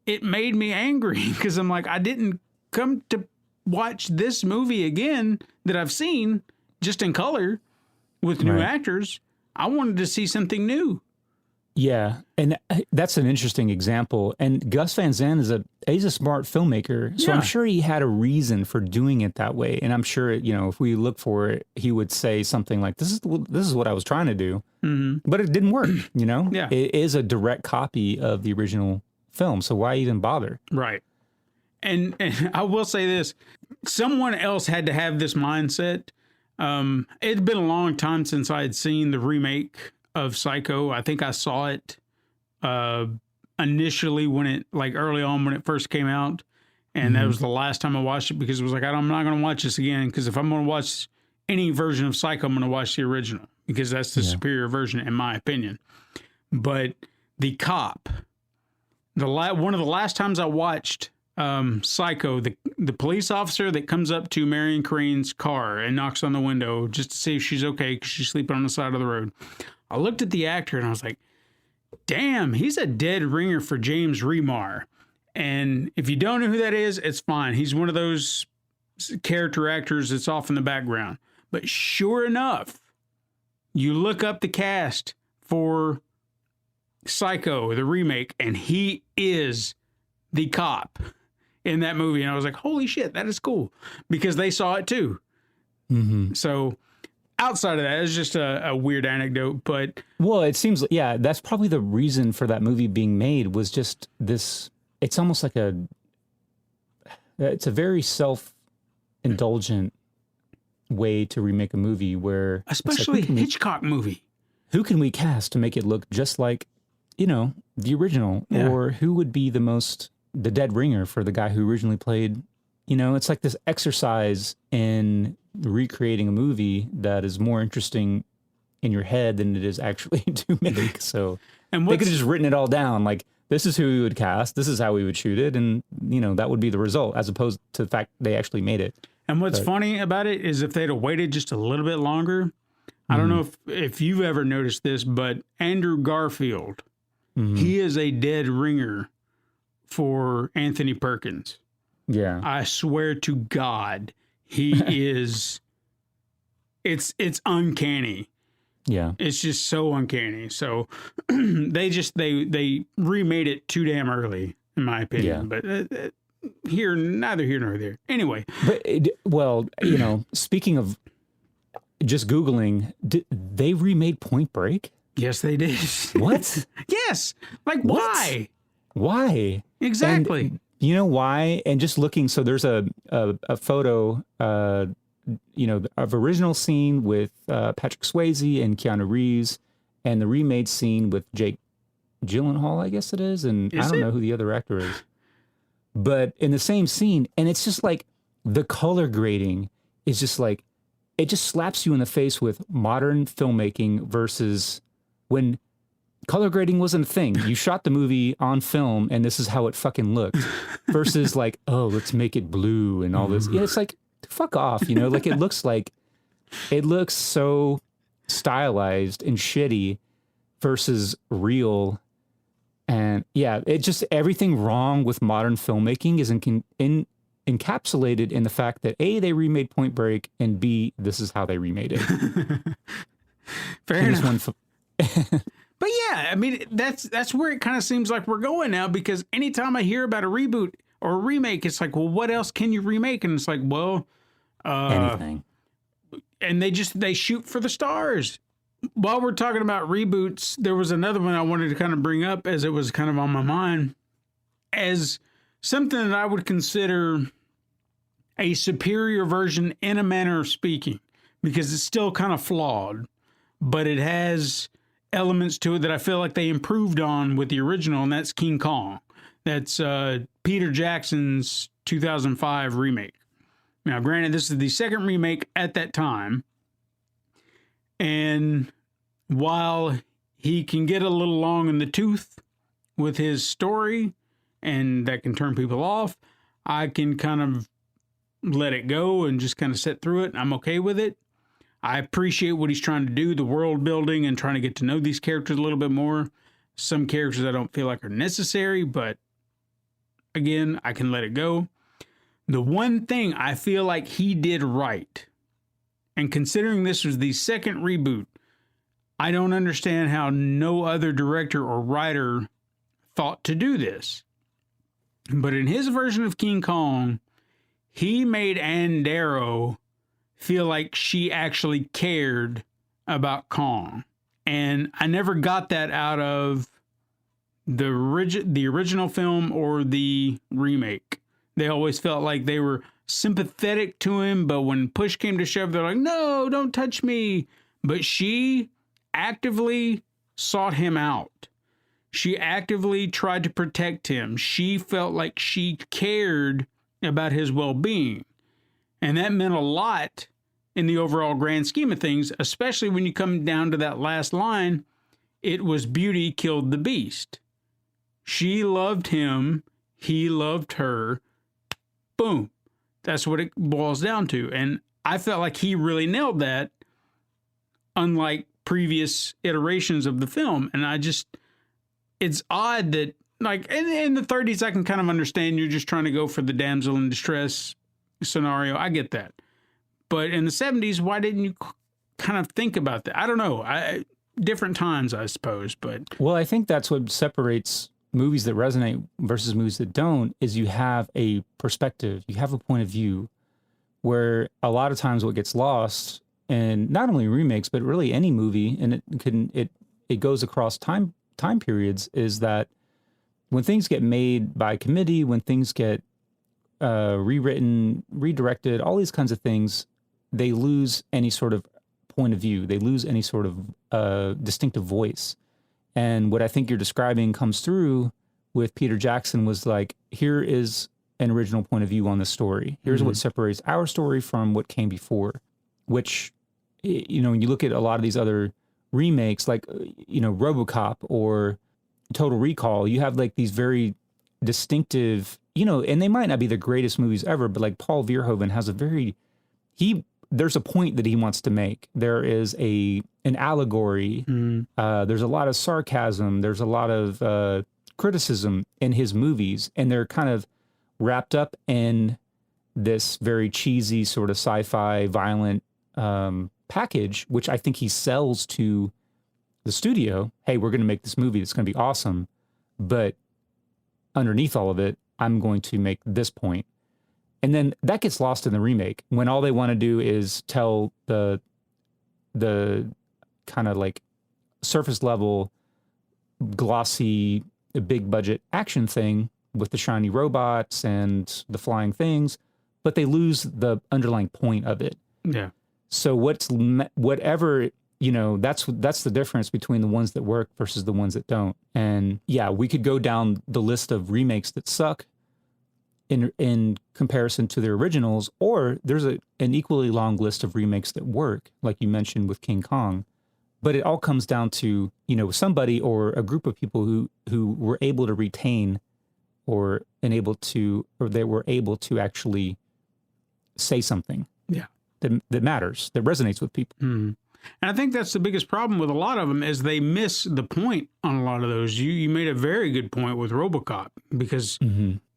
it made me angry, because I'm like, I didn't come to watch this movie again that I've seen just in color with new actors. I wanted to see something new.
Yeah, and that's an interesting example. And Gus Van Sant he's a smart filmmaker, so I'm sure he had a reason for doing it that way. And I'm sure, if we look for it, he would say something like, "This is what I was trying to do," but it didn't work.
Yeah,
it is a direct copy of the original film, so why even bother?
Right. And I will say this: someone else had to have this mindset. It'd been a long time since I had seen the remake of Psycho. I think I saw it initially early on when it first came out, and that was the last time I watched it, because it was like, I'm not going to watch this again, because if I'm going to watch any version of Psycho, I'm going to watch the original, because that's the superior version in my opinion. But the cop, one of the last times I watched Psycho, the police officer that comes up to Marion Crane's car and knocks on the window just to see if she's okay because she's sleeping on the side of the road. I looked at the actor and I was like, damn, he's a dead ringer for James Remar. And if you don't know who that is, it's fine. He's one of those character actors that's off in the background. But sure enough, you look up the cast for Psycho, the remake, and he is the cop in that movie. And I was like, holy shit, that is cool, because they saw it too. So outside of that, it's just a weird anecdote, but...
Well, it seems, that's probably the reason for that movie being made, was just this... It's almost like it's a very self-indulgent way to remake a movie, where...
Especially a Hitchcock movie.
Who can we cast to make it look just like, the original?
Yeah.
Or who would be the dead ringer for the guy who originally played... it's like this exercise in recreating a movie that is more interesting in your head than it is actually to make. So they could have just written it all down. Like, this is who we would cast, this is how we would shoot it, and, that would be the result, as opposed to the fact they actually made it.
And what's funny about it is if they'd have waited just a little bit longer, I don't know if you've ever noticed this, but Andrew Garfield, he is a dead ringer for Anthony Perkins.
Yeah.
I swear to God, he is, it's uncanny.
Yeah.
It's just so uncanny. So they remade it too damn early, in my opinion. But neither here nor there. Anyway.
But, speaking of just Googling, they remade Point Break?
Yes, they did.
What?
Yes. Like,
what?
Why?
Why?
Exactly.
And you know why? And just looking, so there's a photo, of original scene with Patrick Swayze and Keanu Reeves, and the remade scene with Jake Gyllenhaal, I guess it is, and I don't know who the other actor is. But in the same scene, and it's just like the color grading is just like, it just slaps you in the face with modern filmmaking versus when color grading wasn't a thing. You shot the movie on film and this is how it fucking looked, versus like, oh, let's make it blue and all this. Yeah, it's like, fuck off, like it looks so stylized and shitty versus real And yeah, it just everything wrong with modern filmmaking is encapsulated in the fact that A, they remade Point Break, and B, this is how they remade it.
Fair enough. But yeah, I mean, that's where it kind of seems like we're going now, because anytime I hear about a reboot or a remake, it's like, well, what else can you remake? And it's like, well,
anything.
And they shoot for the stars. While we're talking about reboots, there was another one I wanted to kind of bring up, as it was kind of on my mind, as something that I would consider a superior version in a manner of speaking, because it's still kind of flawed, but it has elements to it that I feel like they improved on with the original, and that's King Kong. That's Peter Jackson's 2005 remake. Now, granted, this is the second remake at that time, and while he can get a little long in the tooth with his story, and that can turn people off, I can kind of let it go and just kind of sit through it. I'm okay with it. I appreciate what he's trying to do, the world building and trying to get to know these characters a little bit more. Some characters I don't feel like are necessary, but again, I can let it go. The one thing I feel like he did right, and considering this was the second reboot, I don't understand how no other director or writer thought to do this. But in his version of King Kong, he made Ann Darrow feel like she actually cared about Kong. And I never got that out of the original film or the remake. They always felt like they were sympathetic to him, but when push came to shove, they're like, no, don't touch me. But she actively sought him out. She actively tried to protect him. She felt like she cared about his well-being. And that meant a lot in the overall grand scheme of things, especially when you come down to that last line, it was beauty killed the beast. She loved him. He loved her. Boom. That's what it boils down to. And I felt like he really nailed that, unlike previous iterations of the film. And it's odd that, like, in the 30s, I can kind of understand you're just trying to go for the damsel in distress scenario. I get that. But in the 70s, why didn't you kind of think about that? I don't know. Different times, I suppose. But
well, I think that's what separates movies that resonate versus movies that don't, is you have a perspective, you have a point of view, where a lot of times what gets lost, and not only remakes, but really any movie, and it goes across time periods, is that when things get made by committee, when things get rewritten, redirected, all these kinds of things, they lose any sort of point of view. They lose any sort of distinctive voice. And what I think you're describing comes through with Peter Jackson was like, here is an original point of view on the story. Here's what separates our story from what came before, which, you know, when you look at a lot of these other remakes, like, you know, RoboCop or Total Recall, you have like these very distinctive, you know, and they might not be the greatest movies ever, but like Paul Verhoeven has there's a point that he wants to make. There is an allegory. There's a lot of sarcasm. There's a lot of criticism in his movies, and they're kind of wrapped up in this very cheesy sort of sci-fi violent package, which I think he sells to the studio. Hey, we're going to make this movie that's going to be awesome, but underneath all of it, I'm going to make this point. And then that gets lost in the remake when all they want to do is tell the kind of like surface level, glossy, big budget action thing with the shiny robots and the flying things, but they lose the underlying point of it.
Yeah.
So whatever, you know, that's the difference between the ones that work versus the ones that don't. And yeah, we could go down the list of remakes that suck in comparison to their originals, or there's an equally long list of remakes that work, like you mentioned with King Kong. But it all comes down to, you know, somebody or a group of people who were able to retain or they were able to actually say something
that
matters, that resonates with people.
And I think that's the biggest problem with a lot of them is they miss the point on a lot of those. You made a very good point with RoboCop because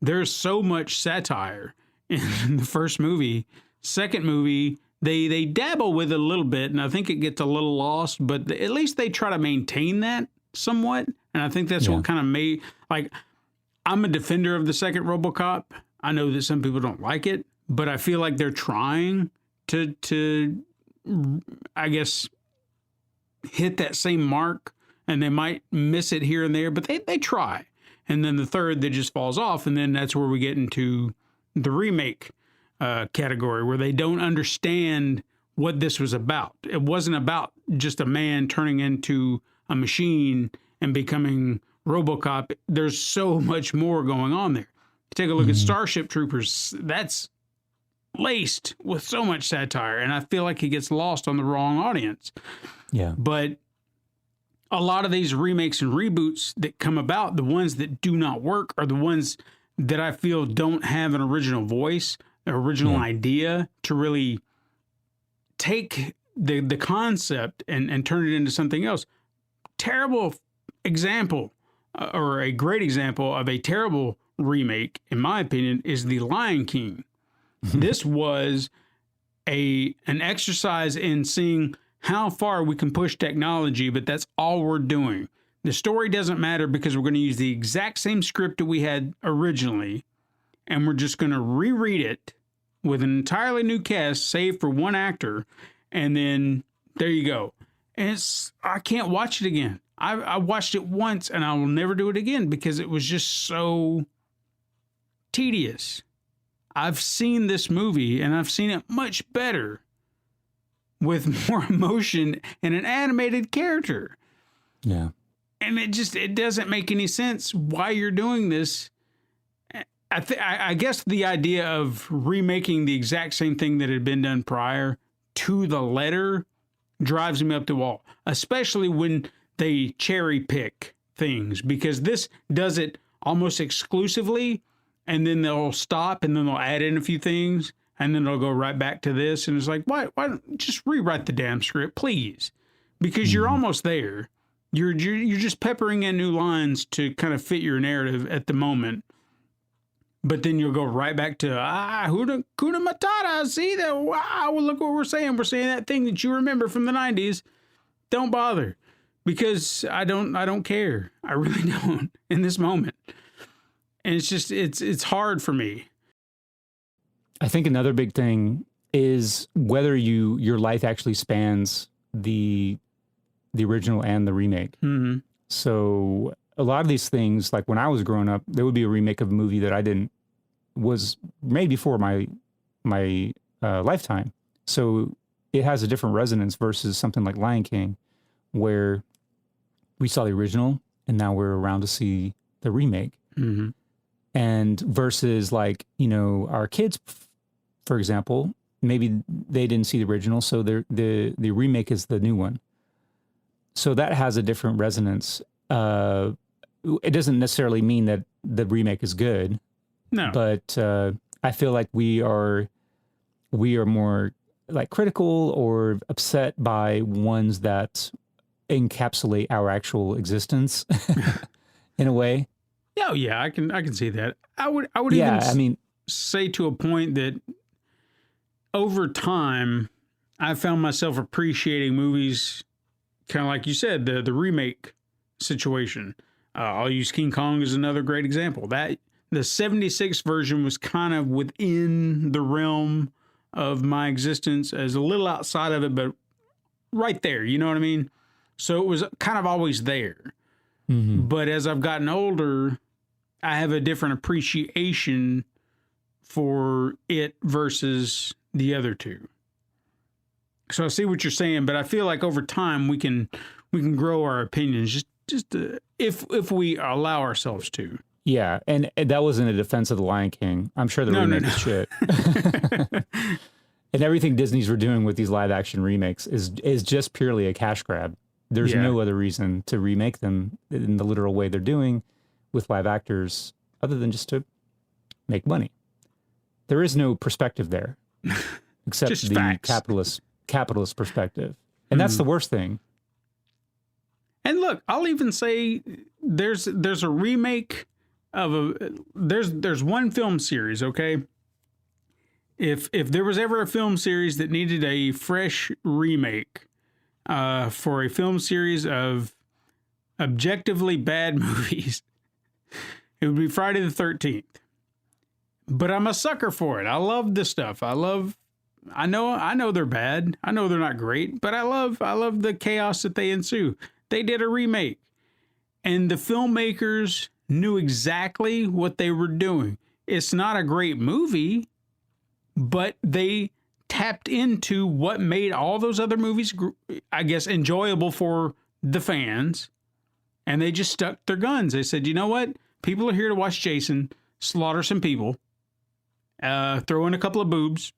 there's so much satire in the first movie. Second movie, they dabble with it a little bit, and I think it gets a little lost, but at least they try to maintain that somewhat. And I think that's what kind of made, like, I'm a defender of the second RoboCop. I know that some people don't like it, but I feel like they're trying to I guess, hit that same mark, and they might miss it here and there, but they try. And then the third that just falls off, and then that's where we get into the remake category, where they don't understand what this was about. It wasn't about just a man turning into a machine and becoming RoboCop. There's so much more going on there. Take a look at Starship Troopers. That's laced with so much satire, and I feel like it gets lost on the wrong audience.
Yeah.
But a lot of these remakes and reboots that come about, the ones that do not work are the ones that I feel don't have an original voice, an original idea to really take the concept and turn it into something else. Terrible example, or a great example of a terrible remake, in my opinion, is The Lion King. This was an exercise in seeing how far we can push technology, but that's all we're doing. The story doesn't matter because we're going to use the exact same script that we had originally, and we're just going to reread it with an entirely new cast, save for one actor, and then there you go. And I can't watch it again. I watched it once, and I will never do it again because it was just so tedious. I've seen this movie, and I've seen it much better with more emotion and an animated character.
Yeah.
And it doesn't make any sense why you're doing this. I guess the idea of remaking the exact same thing that had been done prior to the letter drives me up the wall, especially when they cherry pick things, because this does it almost exclusively, and then they'll stop and then they'll add in a few things, and then they'll go right back to this. And it's like, why don't just rewrite the damn script, please? Because you're almost there. You're just peppering in new lines to kind of fit your narrative at the moment. But then you'll go right back to, Hakuna Matata. See that? Wow, well, look what we're saying. We're saying that thing that you remember from the 90s. Don't bother. Because I don't care. I really don't in this moment. And it's just, it's hard for me.
I think another big thing is whether your life actually spans the original and the remake. Mm-hmm. So a lot of these things, like when I was growing up, there would be a remake of a movie that was made before my lifetime. So it has a different resonance versus something like Lion King, where we saw the original and now we're around to see the remake. Mm-hmm. And versus like, our kids, for example, maybe they didn't see the original, so the remake is the new one. So that has a different resonance. It doesn't necessarily mean that the remake is good. No. But I feel like we are more like critical or upset by ones that encapsulate our actual existence in a way.
Oh yeah, I can see that. I would even say to a point that over time I found myself appreciating movies kind of like you said, the remake situation. I'll use King Kong as another great example. That the 76 version was kind of within the realm of my existence, as a little outside of it, but right there, you know what I mean? So it was kind of always there. Mm-hmm. But as I've gotten older, I have a different appreciation for it versus the other two. So I see what you're saying, but I feel like over time we can grow our opinions just if we allow ourselves to.
Yeah, and that wasn't a defense of The Lion King. I'm sure the remake is shit. And everything Disney's were doing with these live action remakes is just purely a cash grab. There's no other reason to remake them in the literal way they're doing with live actors other than just to make money. There is no perspective there except the capitalist perspective. And that's the worst thing.
And look, I'll even say there's a remake of there's one film series, okay? If there was ever a film series that needed a fresh remake for a film series of objectively bad movies, it would be Friday the 13th. But I'm a sucker for it. I love this stuff. I know they're bad. I know they're not great, but I love the chaos that they ensue. They did a remake, and the filmmakers knew exactly what they were doing. It's not a great movie, but they tapped into what made all those other movies, I guess, enjoyable for the fans, and they just stuck their guns. They said, you know what? People are here to watch Jason slaughter some people, throw in a couple of boobs,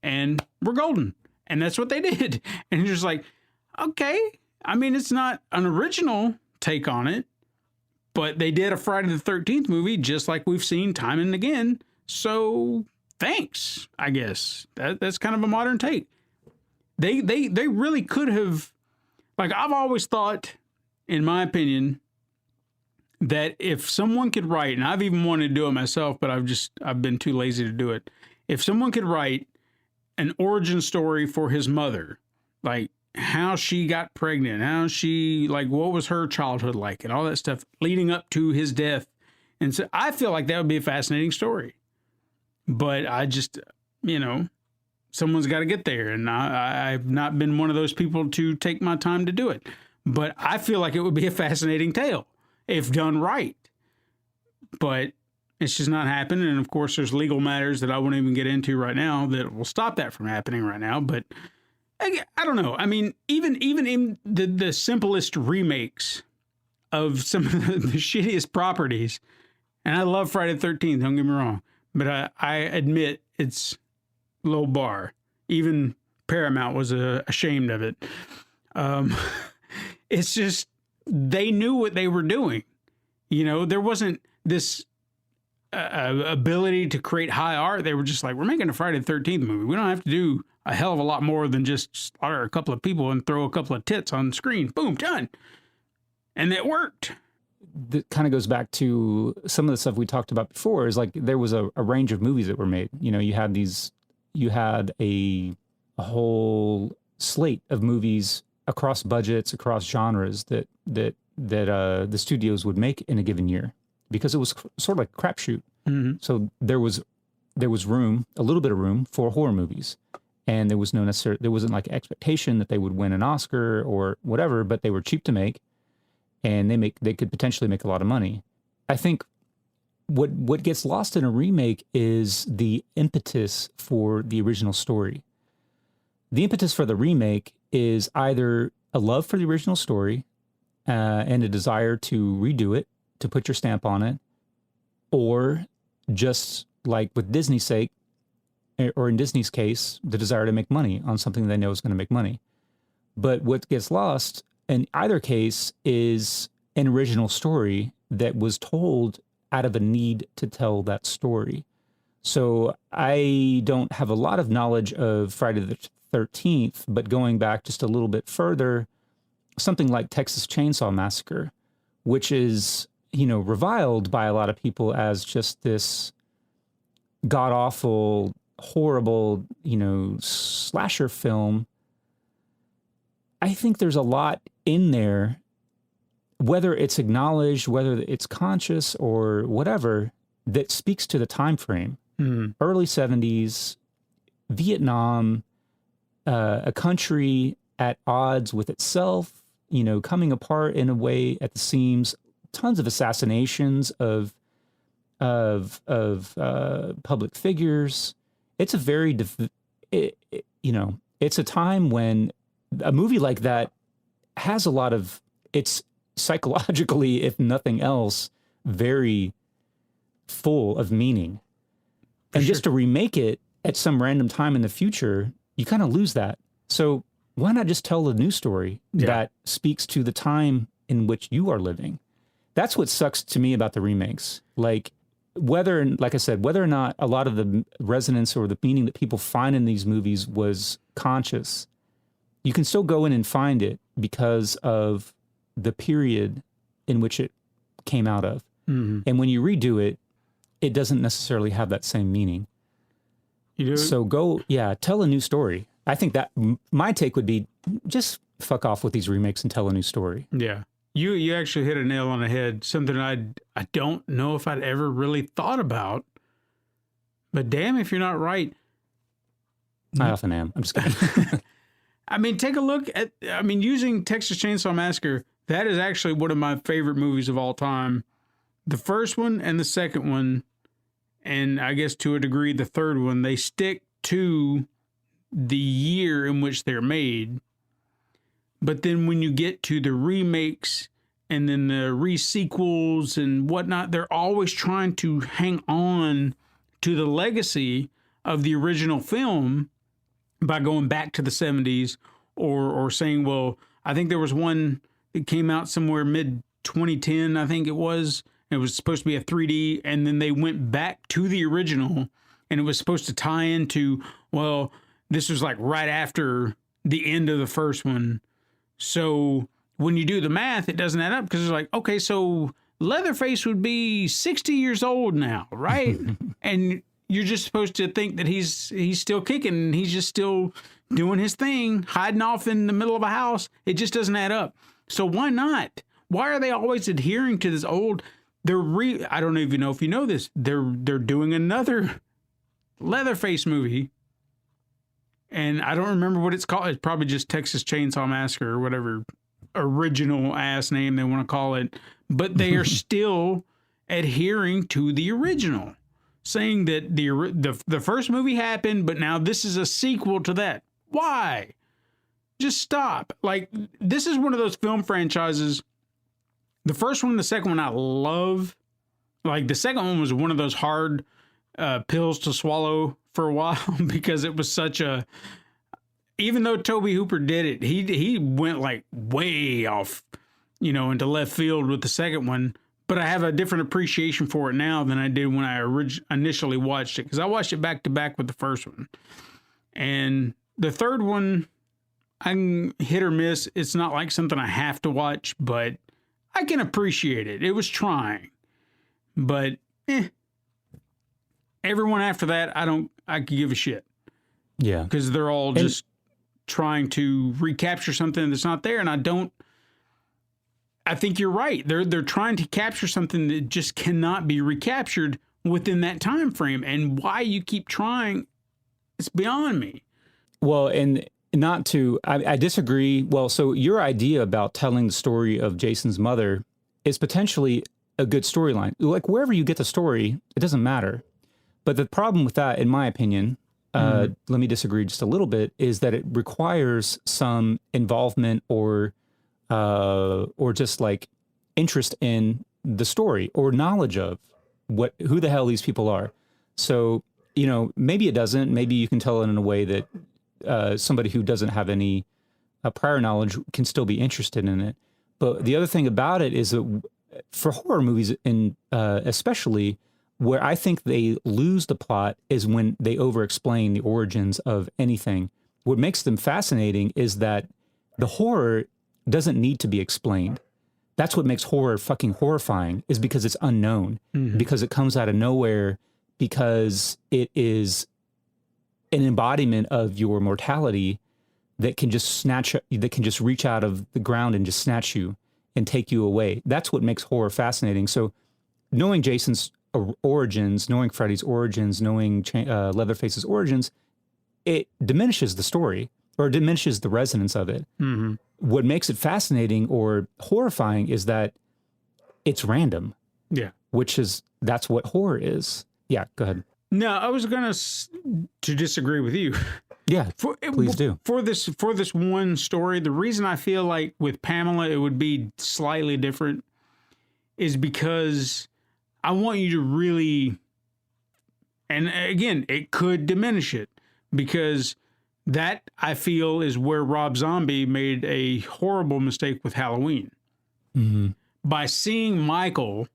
and we're golden. And that's what they did. And you're just like, okay. I mean, it's not an original take on it, but they did a Friday the 13th movie just like we've seen time and again. So thanks, I guess. That's kind of a modern take. They really could have, like, I've always thought, in my opinion, that if someone could write, and I've even wanted to do it myself, but I've been too lazy to do it. If someone could write an origin story for his mother, like how she got pregnant, what was her childhood like, and all that stuff leading up to his death. And so I feel like that would be a fascinating story. But I just, someone's got to get there. And I've not been one of those people to take my time to do it. But I feel like it would be a fascinating tale if done right. But it's just not happening. And of course, there's legal matters that I won't even get into right now that will stop that from happening right now. But I don't know. I mean, even in the simplest remakes of some of the shittiest properties, and I love Friday the 13th, don't get me wrong, but I admit it's low bar. Even Paramount was ashamed of it. It's just, they knew what they were doing. There wasn't this ability to create high art. They were just like, we're making a Friday the 13th movie. We don't have to do a hell of a lot more than just slaughter a couple of people and throw a couple of tits on the screen. Boom, done. And it worked.
That kind of goes back to some of the stuff we talked about before, is like there was a range of movies that were made. You had a whole slate of movies across budgets, across genres that the studios would make in a given year, because it was sort of like a crapshoot. Mm-hmm. So there was room, a little bit of room for horror movies. And there wasn't like expectation that they would win an Oscar or whatever, but they were cheap to make, and they could potentially make a lot of money. I think what gets lost in a remake is the impetus for the original story. The impetus for the remake is either a love for the original story and a desire to redo it, to put your stamp on it, or just like with Disney's sake, or in Disney's case, the desire to make money on something they know is going to make money. But what gets lost in either case is an original story that was told out of a need to tell that story. So I don't have a lot of knowledge of Friday the 13th, but going back just a little bit further, something like Texas Chainsaw Massacre, which is, reviled by a lot of people as just this god-awful, horrible, slasher film. I think there's a lot in there, whether it's acknowledged, whether it's conscious or whatever, that speaks to the time frame. Early 70s, Vietnam, a country at odds with itself, coming apart in a way at the seams, tons of assassinations of public figures. It's a very, it's a time when a movie like that has a lot of, it's psychologically, if nothing else, very full of meaning. And just to remake it at some random time in the future, you kind of lose that. So why not just tell a new story that speaks to the time in which you are living? That's what sucks to me about the remakes. Like I said, whether or not a lot of the resonance or the meaning that people find in these movies was conscious, you can still go in and find it because of the period in which it came out of.
Mm-hmm.
And when you redo it, it doesn't necessarily have that same meaning.
You do?
So tell a new story. I think that my take would be just fuck off with these remakes and tell a new story.
Yeah. You actually hit a nail on the head. Something I don't know if I'd ever really thought about. But damn if you're not right.
I often am. I'm just kidding.
I mean, take a look at, using Texas Chainsaw Massacre, that is actually one of my favorite movies of all time. The first one and the second one, and I guess to a degree the third one, they stick to the year in which they're made. But then when you get to the remakes and then the re-sequels and whatnot, they're always trying to hang on to the legacy of the original film by going back to the 70s or saying, well, I think there was one that came out somewhere mid-2010, I think it was. It was supposed to be a 3D, and then they went back to the original, and it was supposed to tie into, well, this was like right after the end of the first one. So when you do the math, it doesn't add up because it's like, okay, so Leatherface would be 60 years old now, right? And you're just supposed to think that he's still kicking and he's just still doing his thing, hiding off in the middle of a house. It just doesn't add up. So why not? Why are they always adhering to this old? I don't even know if you know this. They're doing another Leatherface movie, and I don't remember what it's called. It's probably just Texas Chainsaw Massacre or whatever original ass name they want to call it. But they are still adhering to the original, saying that the first movie happened, but now this is a sequel to that. Why? Just stop. Like, this is one of those film franchises. The first one and the second one I love. Like, the second one was one of those hard pills to swallow for a while because it was such a... Even though Tobe Hooper did it, he went like way off, into left field with the second one. But I have a different appreciation for it now than I did when I initially watched it, because I watched it back to back with the first one. And the third one, I can hit or miss. It's not like something I have to watch, but I can appreciate it. It was trying. But everyone after that, I could give a shit.
Yeah.
Because they're all just trying to recapture something that's not there. And I think you're right. They're trying to capture something that just cannot be recaptured within that time frame. And why you keep trying, it's beyond me.
Well, and I disagree. Well, so your idea about telling the story of Jason's mother is potentially a good storyline. Like, wherever you get the story, it doesn't matter. But the problem with that, in my opinion, let me disagree just a little bit, is that it requires some involvement or just like interest in the story or knowledge of who the hell these people are. So, maybe it doesn't. Maybe you can tell it in a way that somebody who doesn't have any prior knowledge can still be interested in it. But the other thing about it is that for horror movies, especially, where I think they lose the plot is when they over-explain the origins of anything. What makes them fascinating is that the horror doesn't need to be explained. That's what makes horror fucking horrifying, is because it's unknown, because it comes out of nowhere, because it is an embodiment of your mortality that can just reach out of the ground and just snatch you and take you away. That's what makes horror fascinating. So knowing Jason's origins, knowing Freddy's origins, knowing Leatherface's origins, it diminishes the story or diminishes the resonance of it. Mm-hmm. What makes it fascinating or horrifying is that it's random.
Yeah.
That's what horror is. Yeah, go ahead.
No, I was going to disagree with you.
Yeah, please do.
For this one story, the reason I feel like with Pamela it would be slightly different is because I want you to really, and again, it could diminish it, because that, I feel, is where Rob Zombie made a horrible mistake with Halloween. Mm-hmm. By seeing Michael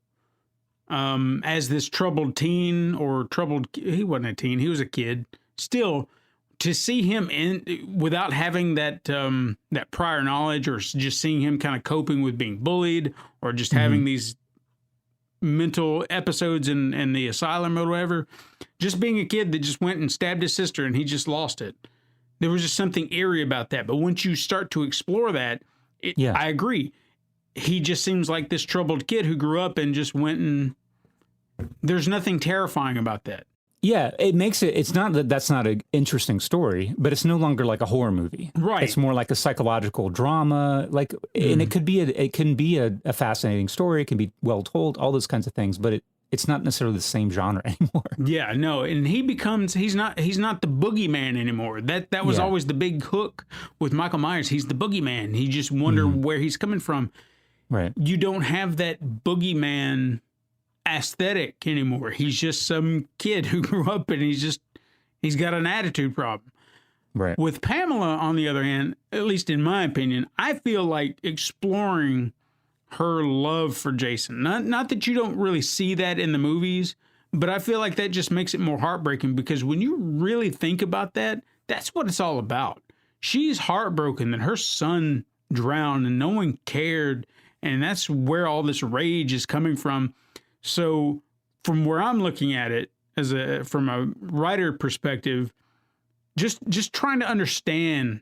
as this troubled teen, he wasn't a teen, he was a kid, still to see him without having that that prior knowledge, or just seeing him kind of coping with being bullied, or just having these mental episodes in the asylum or whatever, just being a kid that just went and stabbed his sister and he just lost it. There was just something eerie about that. But once you start to explore that, I agree. He just seems like this troubled kid who grew up and just went, and there's nothing terrifying about that.
Yeah, it makes it, it's not that that's not an interesting story, but it's no longer like a horror movie.
Right.
It's more like a psychological drama, like, and it can be a fascinating story. It can be well told, all those kinds of things, but it's not necessarily the same genre anymore.
Yeah, no, and he's not the boogeyman anymore. That was always the big hook with Michael Myers. He's the boogeyman. He just wonder where he's coming from.
Right.
You don't have that boogeyman aesthetic anymore. He's just some kid who grew up and he's got an attitude problem.
Right.
With Pamela, on the other hand, at least in my opinion, I feel like exploring her love for Jason. Not that you don't really see that in the movies, but I feel like that just makes it more heartbreaking, because when you really think about that, that's what it's all about. She's heartbroken that her son drowned and no one cared, and that's where all this rage is coming from. So from where I'm looking at it from a writer perspective, just trying to understand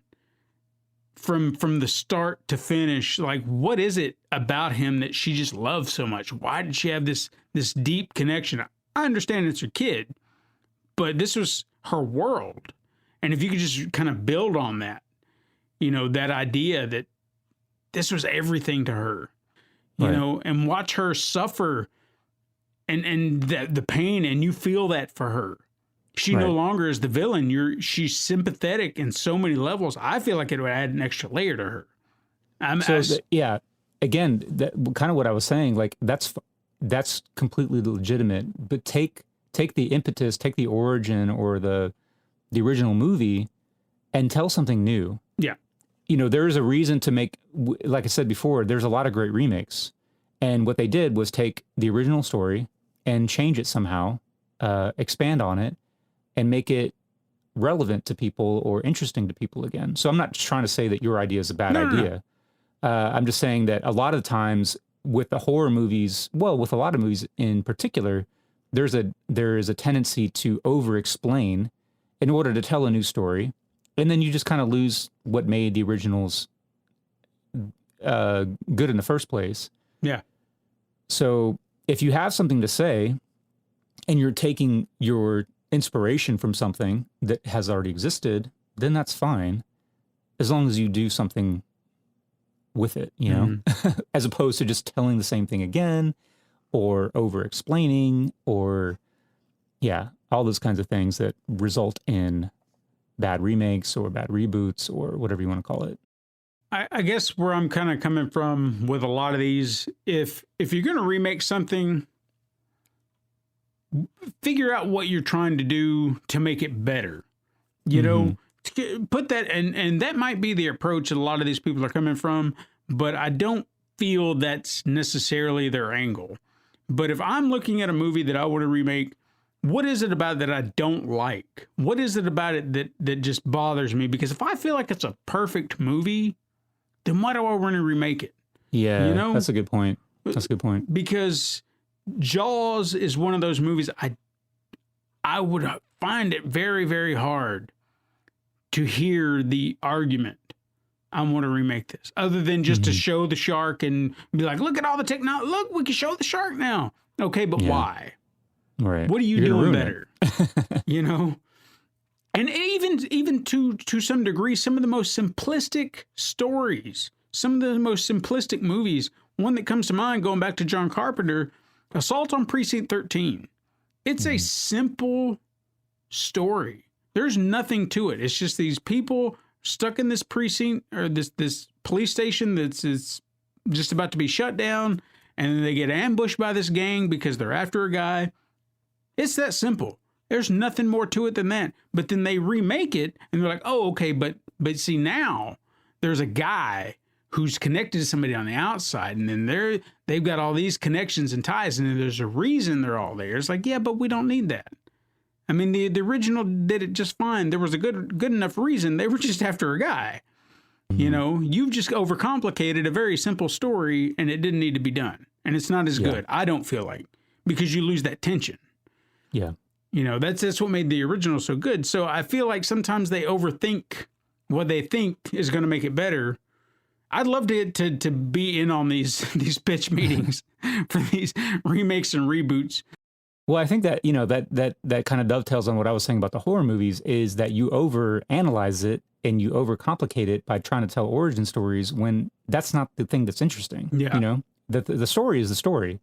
from the start to finish, like, what is it about him that she just loves so much? Why did she have this deep connection? I understand it's her kid, but this was her world. And if you could just kind of build on that, that idea that this was everything to her, you know, and watch her suffer and the pain, and you feel that for her. She no longer is the villain. She's sympathetic in so many levels. I feel like it would add an extra layer to her.
Again, kind of what I was saying, like that's completely legitimate. But take the impetus, take the origin or the original movie, and tell something new.
Yeah,
there is a reason to make. Like I said before, there's a lot of great remakes, and what they did was take the original story and change it somehow, expand on it, and make it relevant to people or interesting to people again. So I'm not trying to say that your idea is a bad idea. No. I'm just saying that a lot of times with the horror movies, with a lot of movies in particular, there is a tendency to over-explain in order to tell a new story, and then you just kind of lose what made the originals good in the first place.
Yeah.
So if you have something to say and you're taking your inspiration from something that has already existed, then that's fine, as long as you do something with it, as opposed to just telling the same thing again or over-explaining or, all those kinds of things that result in bad remakes or bad reboots or whatever you want to call it.
I guess where I'm kind of coming from with a lot of these, if you're going to remake something, figure out what you're trying to do to make it better. Put that, and that might be the approach that a lot of these people are coming from, but I don't feel that's necessarily their angle. But if I'm looking at a movie that I want to remake, what is it about it that I don't like? What is it about it that just bothers me? Because if I feel like it's a perfect movie, then why do I want to remake it?
Yeah, that's a good point.
Because Jaws is one of those movies I would find it very, very hard to hear the argument, I want to remake this, other than just to show the shark and be like, look at all the technology. Look, we can show the shark now. Okay, but why?
Right.
What are you doing better? And even to some degree, some of the most simplistic stories, some of the most simplistic movies, one that comes to mind, going back to John Carpenter, Assault on Precinct 13. It's a simple story. There's nothing to it. It's just these people stuck in this precinct or this police station that's just about to be shut down, and then they get ambushed by this gang because they're after a guy. It's that simple. There's nothing more to it than that. But then they remake it, and they're like, oh, okay, but see, now there's a guy who's connected to somebody on the outside, and then they've got all these connections and ties, and then there's a reason they're all there. It's like, yeah, but we don't need that. I mean, the original did it just fine. There was a good enough reason. They were just after a guy. You know, you've just overcomplicated a very simple story, and it didn't need to be done. And it's not as good, I don't feel like, because you lose that tension.
Yeah.
You know, that's what made the original so good. So I feel like sometimes they overthink what they think is going to make it better. I'd love to be in on these pitch meetings for these remakes and reboots.
Well, I think that, you know, that kind of dovetails on what I was saying about the horror movies, is that you overanalyze it and you overcomplicate it by trying to tell origin stories when that's not the thing that's interesting.
Yeah.
You know, the story is the story,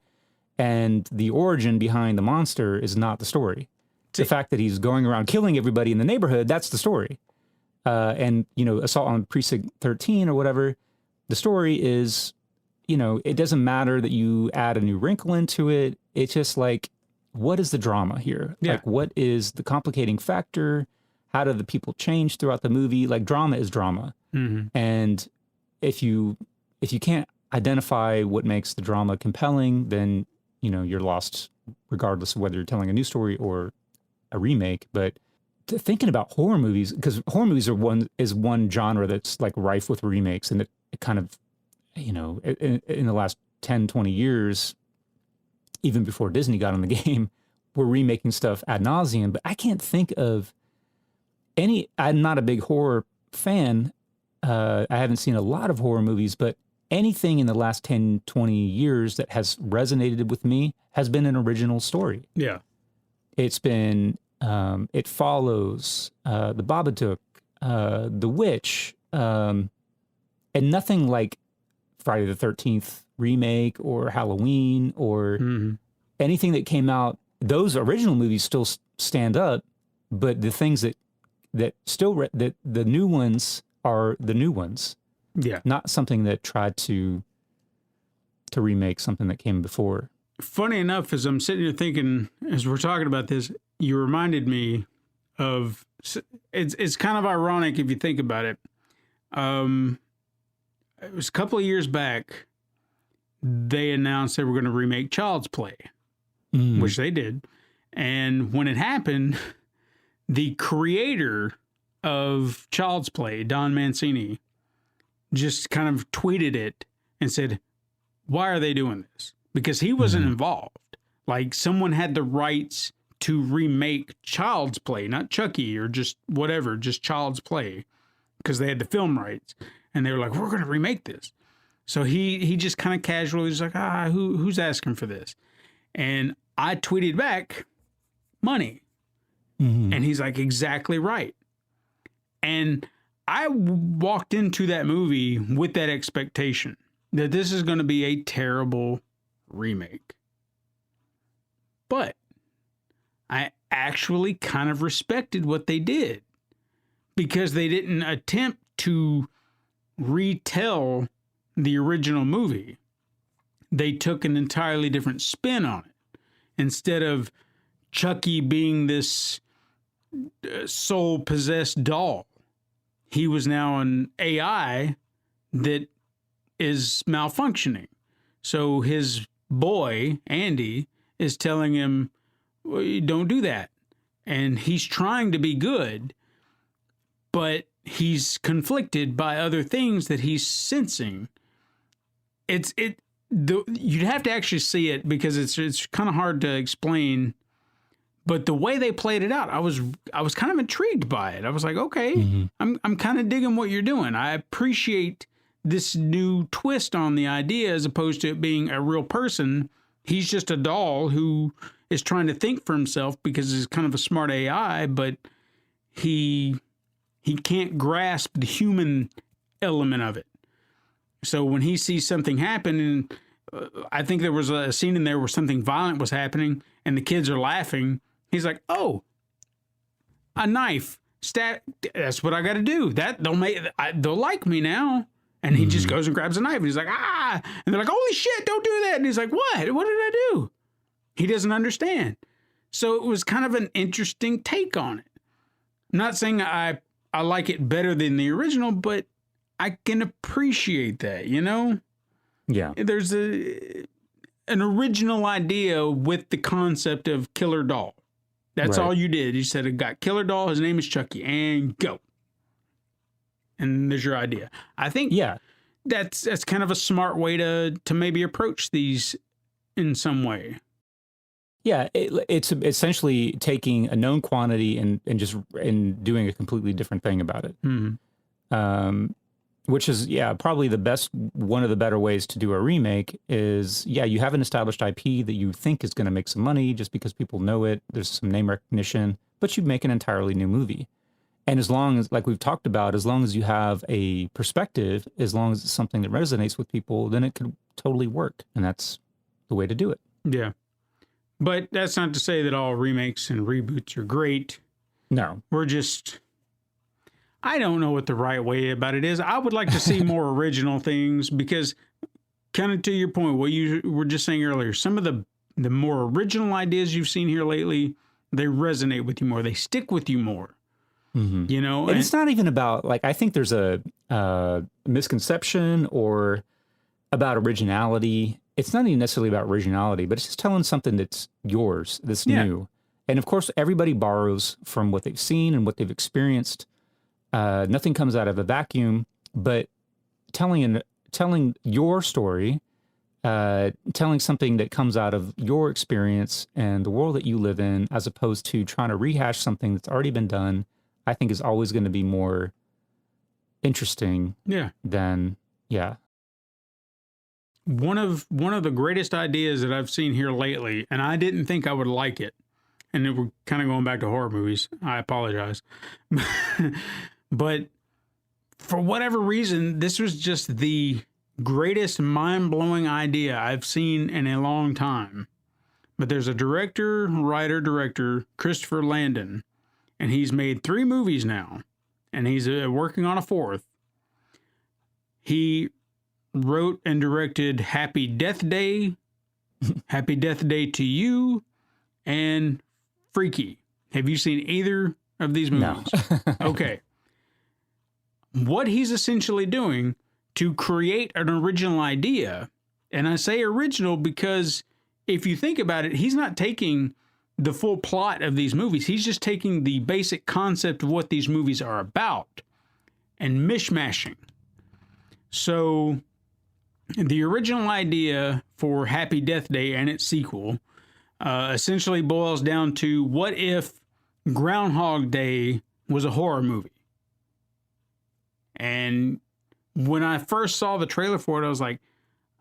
and the origin behind the monster is not the story. The fact that he's going around killing everybody in the neighborhood, that's the story. And, you know, Assault on Precinct 13 or whatever, the story is, you know, it doesn't matter that you add a new wrinkle into it. It's just like, what is the drama here?
Yeah.
Like, what is the complicating factor? How do the people change throughout the movie? Like, drama is drama.
Mm-hmm.
And if you can't identify what makes the drama compelling, then, you know, you're lost regardless of whether you're telling a new story or a remake. But thinking about horror movies, because horror movies is one genre that's like rife with remakes, and it kind of, you know, in the last 10, 20 years, even before Disney got on the game, we're remaking stuff ad nauseum. But I can't think of any. I'm not a big horror fan. I haven't seen a lot of horror movies, but anything in the last 10, 20 years that has resonated with me has been an original story.
Yeah.
It's been It Follows, The Babadook, The Witch, and nothing like Friday the 13th remake or Halloween or anything that came out. Those original movies still stand up, but the things that still that the new ones are the new ones.
Yeah.
Not something that tried to remake something that came before.
Funny enough, as I'm sitting here thinking, as we're talking about this, you reminded me of, it's kind of ironic if you think about it. It was a couple of years back, they announced they were going to remake Child's Play, which they did. And when it happened, the creator of Child's Play, Don Mancini, just kind of tweeted it and said, why are they doing this? Because he wasn't involved. Like, someone had the rights to remake Child's Play, not Chucky or just whatever, just Child's Play, because they had the film rights. And they were like, we're going to remake this. So he just kind of casually was like, who's asking for this? And I tweeted back, money. And he's like, exactly right. And I walked into that movie with that expectation that this is going to be a terrible remake. But I actually kind of respected what they did, because they didn't attempt to retell the original movie. They took an entirely different spin on it. Instead of Chucky being this soul-possessed doll, he was now an AI that is malfunctioning. So his boy, Andy, is telling him, well, don't do that. And he's trying to be good, but he's conflicted by other things that he's sensing. You'd have to actually see it, because it's kind of hard to explain. But the way they played it out, I was kind of intrigued by it. I was like, okay, I'm kind of digging what you're doing. I appreciate this new twist on the idea, as opposed to it being a real person. He's just a doll who is trying to think for himself because he's kind of a smart AI, but he can't grasp the human element of it. So when he sees something happen, and I think there was a scene in there where something violent was happening and the kids are laughing, he's like, oh, a knife. That's what I got to do. They'll like me now. And he just goes and grabs a knife, and he's like, ah. And they're like, holy shit, don't do that. And he's like, what? What did I do? He doesn't understand. So it was kind of an interesting take on it. I'm not saying I like it better than the original, but I can appreciate that, you know?
Yeah.
There's an original idea with the concept of killer doll. That's
Right.
all you did. You said, "I got killer doll. His name is Chucky," and go. And there's your idea. I think
Yeah.
that's kind of a smart way to maybe approach these in some way.
Yeah, it's essentially taking a known quantity and doing a completely different thing about it. Which is, probably one of the better ways to do a remake is, you have an established IP that you think is going to make some money just because people know it. There's some name recognition, but you make an entirely new movie. And as long as, like we've talked about, as long as you have a perspective, as long as it's something that resonates with people, then it could totally work. And that's the way to do it.
Yeah. But that's not to say that all remakes and reboots are great.
No.
I don't know what the right way about it is. I would like to see more original things because, kind of to your point, what you were just saying earlier, some of the more original ideas you've seen here lately, they resonate with you more. They stick with you more.
Mm-hmm.
You know?
And it's not even about, like, I think there's a misconception or about originality. It's not even necessarily about originality, but it's just telling something that's yours, that's new. And of course, everybody borrows from what they've seen and what they've experienced. Nothing comes out of a vacuum, but telling your story, telling something that comes out of your experience and the world that you live in, as opposed to trying to rehash something that's already been done, I think is always going to be more interesting than,
One of the greatest ideas that I've seen here lately, and I didn't think I would like it, and we're kind of going back to horror movies. I apologize. But for whatever reason, this was just the greatest mind-blowing idea I've seen in a long time. But there's a director, Christopher Landon, and he's made 3 movies now, and he's working on a 4th. He wrote and directed Happy Death Day, Happy Death Day to You, and Freaky. Have you seen either of these movies?
No.
Okay. What he's essentially doing to create an original idea, and I say original because if you think about it, he's not taking the full plot of these movies. He's just taking the basic concept of what these movies are about and mishmashing. So the original idea for Happy Death Day and its sequel essentially boils down to, what if Groundhog Day was a horror movie? And when I first saw the trailer for it, I was like,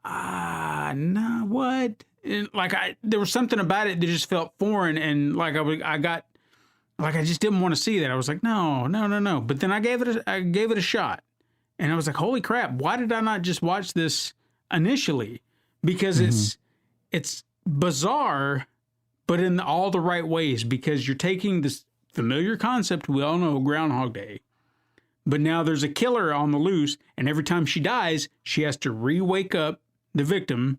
no, what? And there was something about it that just felt foreign, and I just didn't want to see that. I was like, no. But then I gave it a shot, and I was like, holy crap! Why did I not just watch this initially? Because it's bizarre, but in all the right ways. Because you're taking this familiar concept we all know, Groundhog Day, but now there's a killer on the loose, and every time she dies, she has to re-wake up the victim,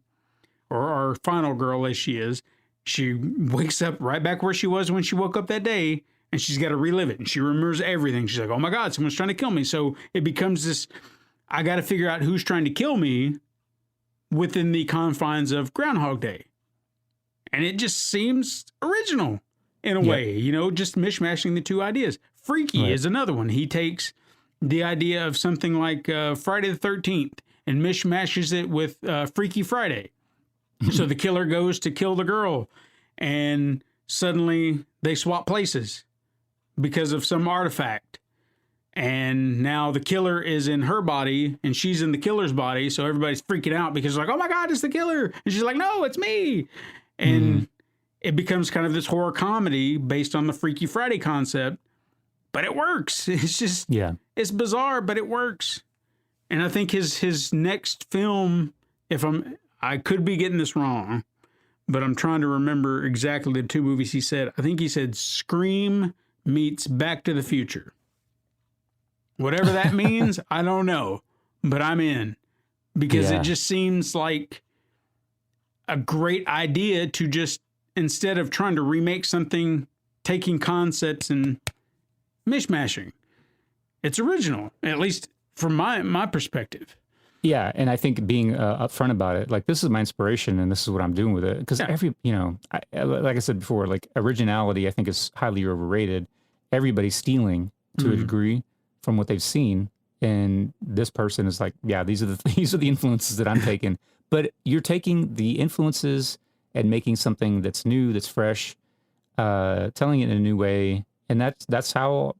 or our final girl as she is. She wakes up right back where she was when she woke up that day, and she's got to relive it, and she remembers everything. She's like, oh my God, someone's trying to kill me. So it becomes this, I got to figure out who's trying to kill me within the confines of Groundhog Day. And it just seems original in a way, just mishmashing the two ideas. Freaky is another one. He takes the idea of something like Friday the 13th and mishmashes it with Freaky Friday. So the killer goes to kill the girl, and suddenly they swap places because of some artifact. And now the killer is in her body and she's in the killer's body. So everybody's freaking out because like, oh my God, it's the killer. And she's like, no, it's me. And it becomes kind of this horror comedy based on the Freaky Friday concept, but it works. It's just, it's bizarre, but it works. And I think his next film, I could be getting this wrong, but I'm trying to remember exactly the 2 movies he said. I think he said Scream meets Back to the Future. Whatever that means, I don't know, but I'm in, because it just seems like a great idea to just, instead of trying to remake something, taking concepts and mishmashing. It's original, at least from my perspective.
Yeah, and I think being upfront about it, like this is my inspiration and this is what I'm doing with it. Because like I said before, like originality, I think is highly overrated. Everybody's stealing to a degree from what they've seen, and this person is like, yeah, these are the influences that I'm taking. But you're taking the influences and making something that's new, that's fresh, telling it in a new way, and that's how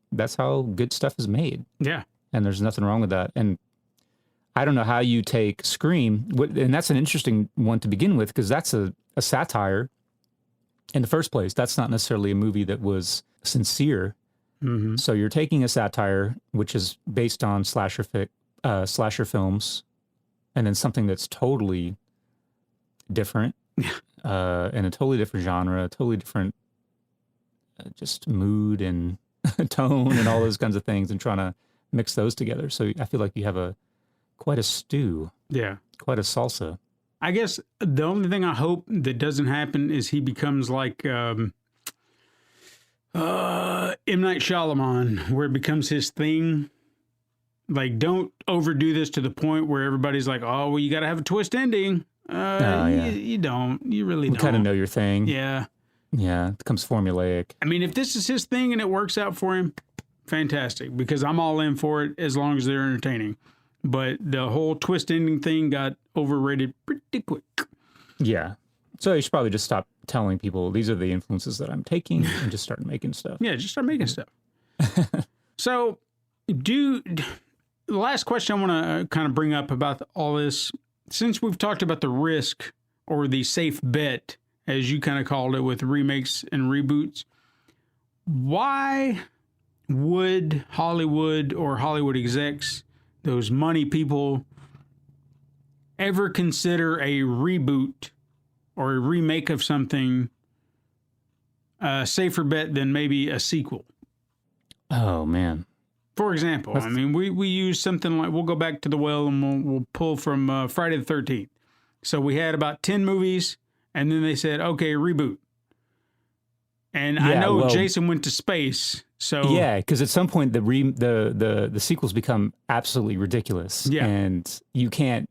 good stuff is made.
Yeah,
and there's nothing wrong with that. And I don't know how you take Scream, and that's an interesting one to begin with, because that's a satire in the first place. That's not necessarily a movie that was sincere.
Mm-hmm.
So you're taking a satire, which is based on slasher films, and then something that's totally different, in a totally different genre, totally different just mood and tone and all those kinds of things, and trying to mix those together. So I feel like you have quite a stew. Yeah. Quite a salsa.
I guess the only thing I hope that doesn't happen is he becomes like M. Night Shyamalan, where it becomes his thing. Like, don't overdo this to the point where everybody's like, oh, well, you got to have a twist ending. You don't. You really don't.
You kind of know your thing.
Yeah.
Yeah. It becomes formulaic.
I mean, if this is his thing and it works out for him, fantastic, because I'm all in for it as long as they're entertaining. But the whole twist ending thing got overrated pretty quick.
Yeah. So you should probably just stop telling people these are the influences that I'm taking and just start making stuff.
Yeah, just start making stuff. So, the last question I want to kind of bring up about all this, since we've talked about the risk or the safe bet, as you kind of called it with remakes and reboots, why would Hollywood or Hollywood execs, those money people, ever consider a reboot or a remake of something a safer bet than maybe a sequel?
Oh, man.
For example, I mean, we use something like, we'll go back to the well and we'll pull from Friday the 13th. So we had about 10 movies, and then they said, okay, reboot. And I know Jason went to space. So
yeah, because at some point the sequels become absolutely ridiculous, and you can't,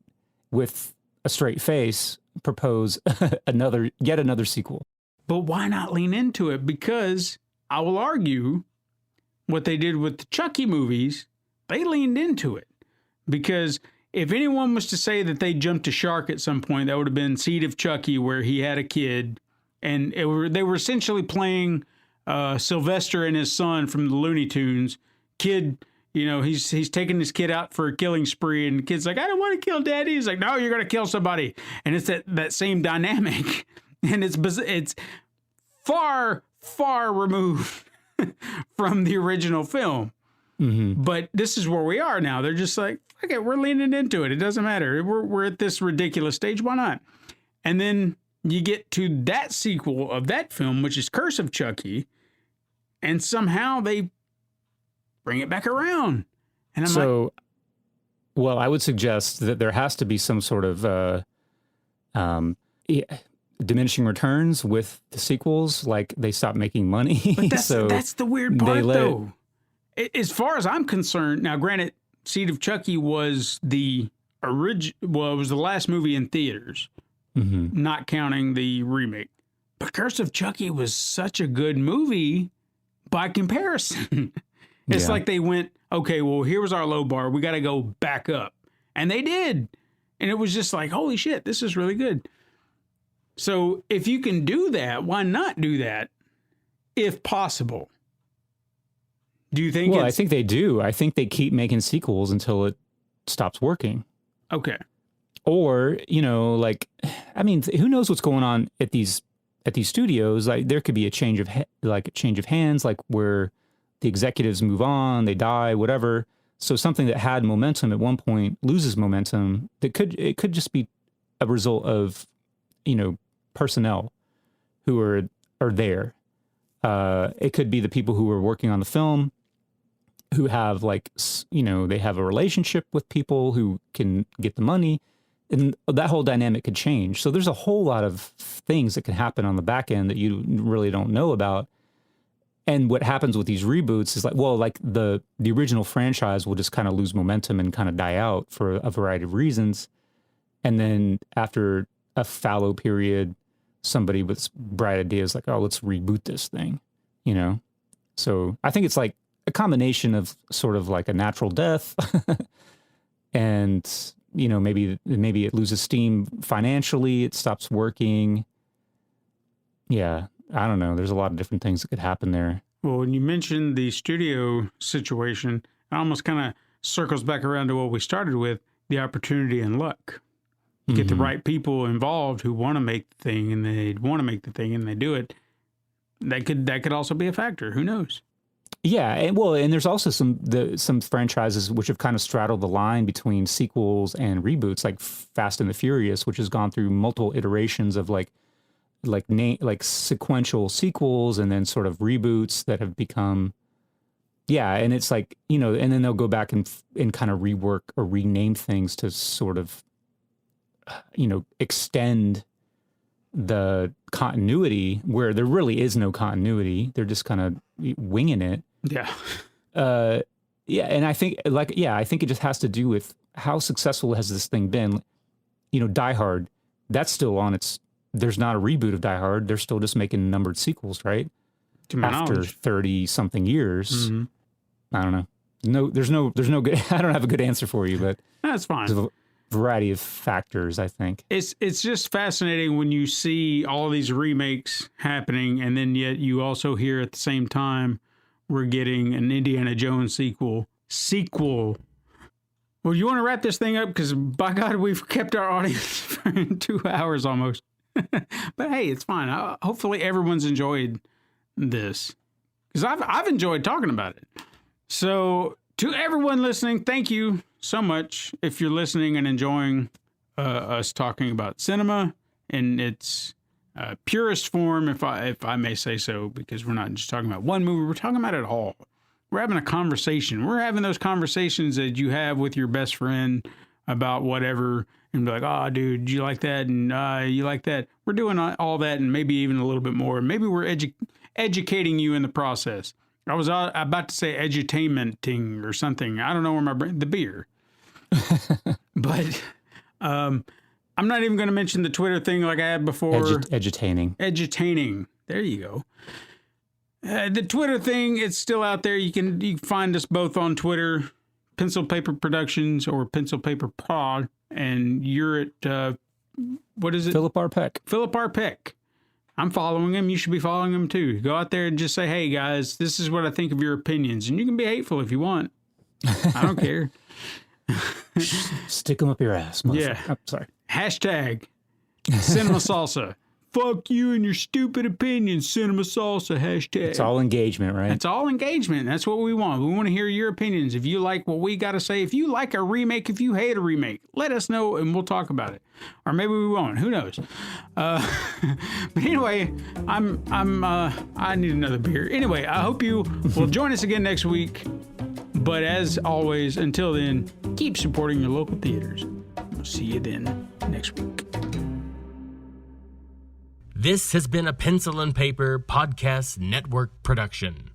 with a straight face, propose yet another sequel.
But why not lean into it? Because I will argue, what they did with the Chucky movies, they leaned into it. Because if anyone was to say that they jumped a shark at some point, that would have been Seed of Chucky, where he had a kid, and they were essentially playing Sylvester and his son from the Looney Tunes. Kid, he's taking his kid out for a killing spree, and the kid's like, I don't want to kill Daddy. He's like, no, you're going to kill somebody. And it's that same dynamic. And it's far, far removed from the original film.
Mm-hmm.
But this is where we are now. They're just like, okay, we're leaning into it. It doesn't matter. We're at this ridiculous stage. Why not? And then you get to that sequel of that film, which is Curse of Chucky, and somehow they bring it back around. And I'm
well, I would suggest that there has to be some sort of diminishing returns with the sequels, like they stop making money.
But that's the weird part, though. As far as I'm concerned, now granted, Seed of Chucky was it was the last movie in theaters, not counting the remake. But Curse of Chucky was such a good movie by comparison. It's like they went, okay, well, here was our low bar. We got to go back up. And they did. And it was just like, holy shit, this is really good. So if you can do that, why not do that if possible? Do you think
I think they do. I think they keep making sequels until it stops working.
Okay.
Or, who knows what's going on at these studios? Like there could be a change of hands, like where the executives move on, they die, whatever. So something that had momentum at one point loses momentum. It could just be a result of, personnel who are there. It could be the people who were working on the film, who have they have a relationship with people who can get the money, and that whole dynamic could change. So there's a whole lot of things that can happen on the back end that you really don't know about. And what happens with these reboots is like the original franchise will just kind of lose momentum and kind of die out for a variety of reasons. And then after a fallow period, somebody with bright ideas like, oh, let's reboot this thing, you know? So I think it's like a combination of sort of like a natural death and, you know, maybe it loses steam financially, it stops working. Yeah, I don't know. There's a lot of different things that could happen there.
Well, when you mentioned the studio situation, it almost kind of circles back around to what we started with, the opportunity and luck. You get the right people involved who want to make the thing, and they want to make the thing, and they do it. That could also be a factor. Who knows?
Yeah, and there's also some franchises which have kind of straddled the line between sequels and reboots, like Fast and the Furious, which has gone through multiple iterations of like sequential sequels and then sort of reboots that have become, yeah, and it's like, you know, and then they'll go back and kind of rework or rename things to sort of, you know, extend the continuity where there really is no continuity. They're just kind of winging it.
Yeah.
Yeah, and I think I think it just has to do with how successful has this thing been. You know, Die Hard, that's still on its. There's not a reboot of Die Hard. They're still just making numbered sequels, right?
To my
After
knowledge.
30 something years. I don't know. There's no good. I don't have a good answer for you, but
That's fine.
there's a variety of factors, I think.
It's just fascinating when you see all these remakes happening, and then yet you also hear at the same time we're getting an Indiana Jones sequel. Well, you want to wrap this thing up? Because by God, we've kept our audience for 2 hours almost. But hey, it's fine. Hopefully everyone's enjoyed this, because I've enjoyed talking about it. So to everyone listening, thank you so much. If you're listening and enjoying us talking about cinema in its purest form, if I may say so, because we're not just talking about one movie, we're talking about it all. We're having a conversation. We're having those conversations that you have with your best friend about whatever, and be like, oh, dude, you like that? And you like that? We're doing all that and maybe even a little bit more. Maybe we're educating you in the process. I was about to say edutaimenting or something. I don't know where my brain, the beer. But I'm not even going to mention the Twitter thing like I had before. Edutaining. There you go. The Twitter thing, it's still out there. You can find us both on Twitter, Pencil Paper Productions or Pencil Paper Pod, and you're at what is it?
Philip R. Peck.
Philip R. Peck. I'm following him. You should be following him too. Go out there and just say, "Hey guys, this is what I think of your opinions," and you can be hateful if you want. I don't care.
Stick them up your ass.
Yeah.
I'm sorry.
Hashtag Cinema Salsa. Fuck you and your stupid opinions, Cinema Salsa, hashtag.
It's all engagement, right?
It's all engagement. That's what we want. We want to hear your opinions. If you like what we got to say, if you like a remake, if you hate a remake, let us know and we'll talk about it. Or maybe we won't. Who knows? But anyway, I need another beer. Anyway, I hope you will join us again next week. But as always, until then, keep supporting your local theaters. We'll see you then next week.
This has been a Pencil and Paper Podcast Network production.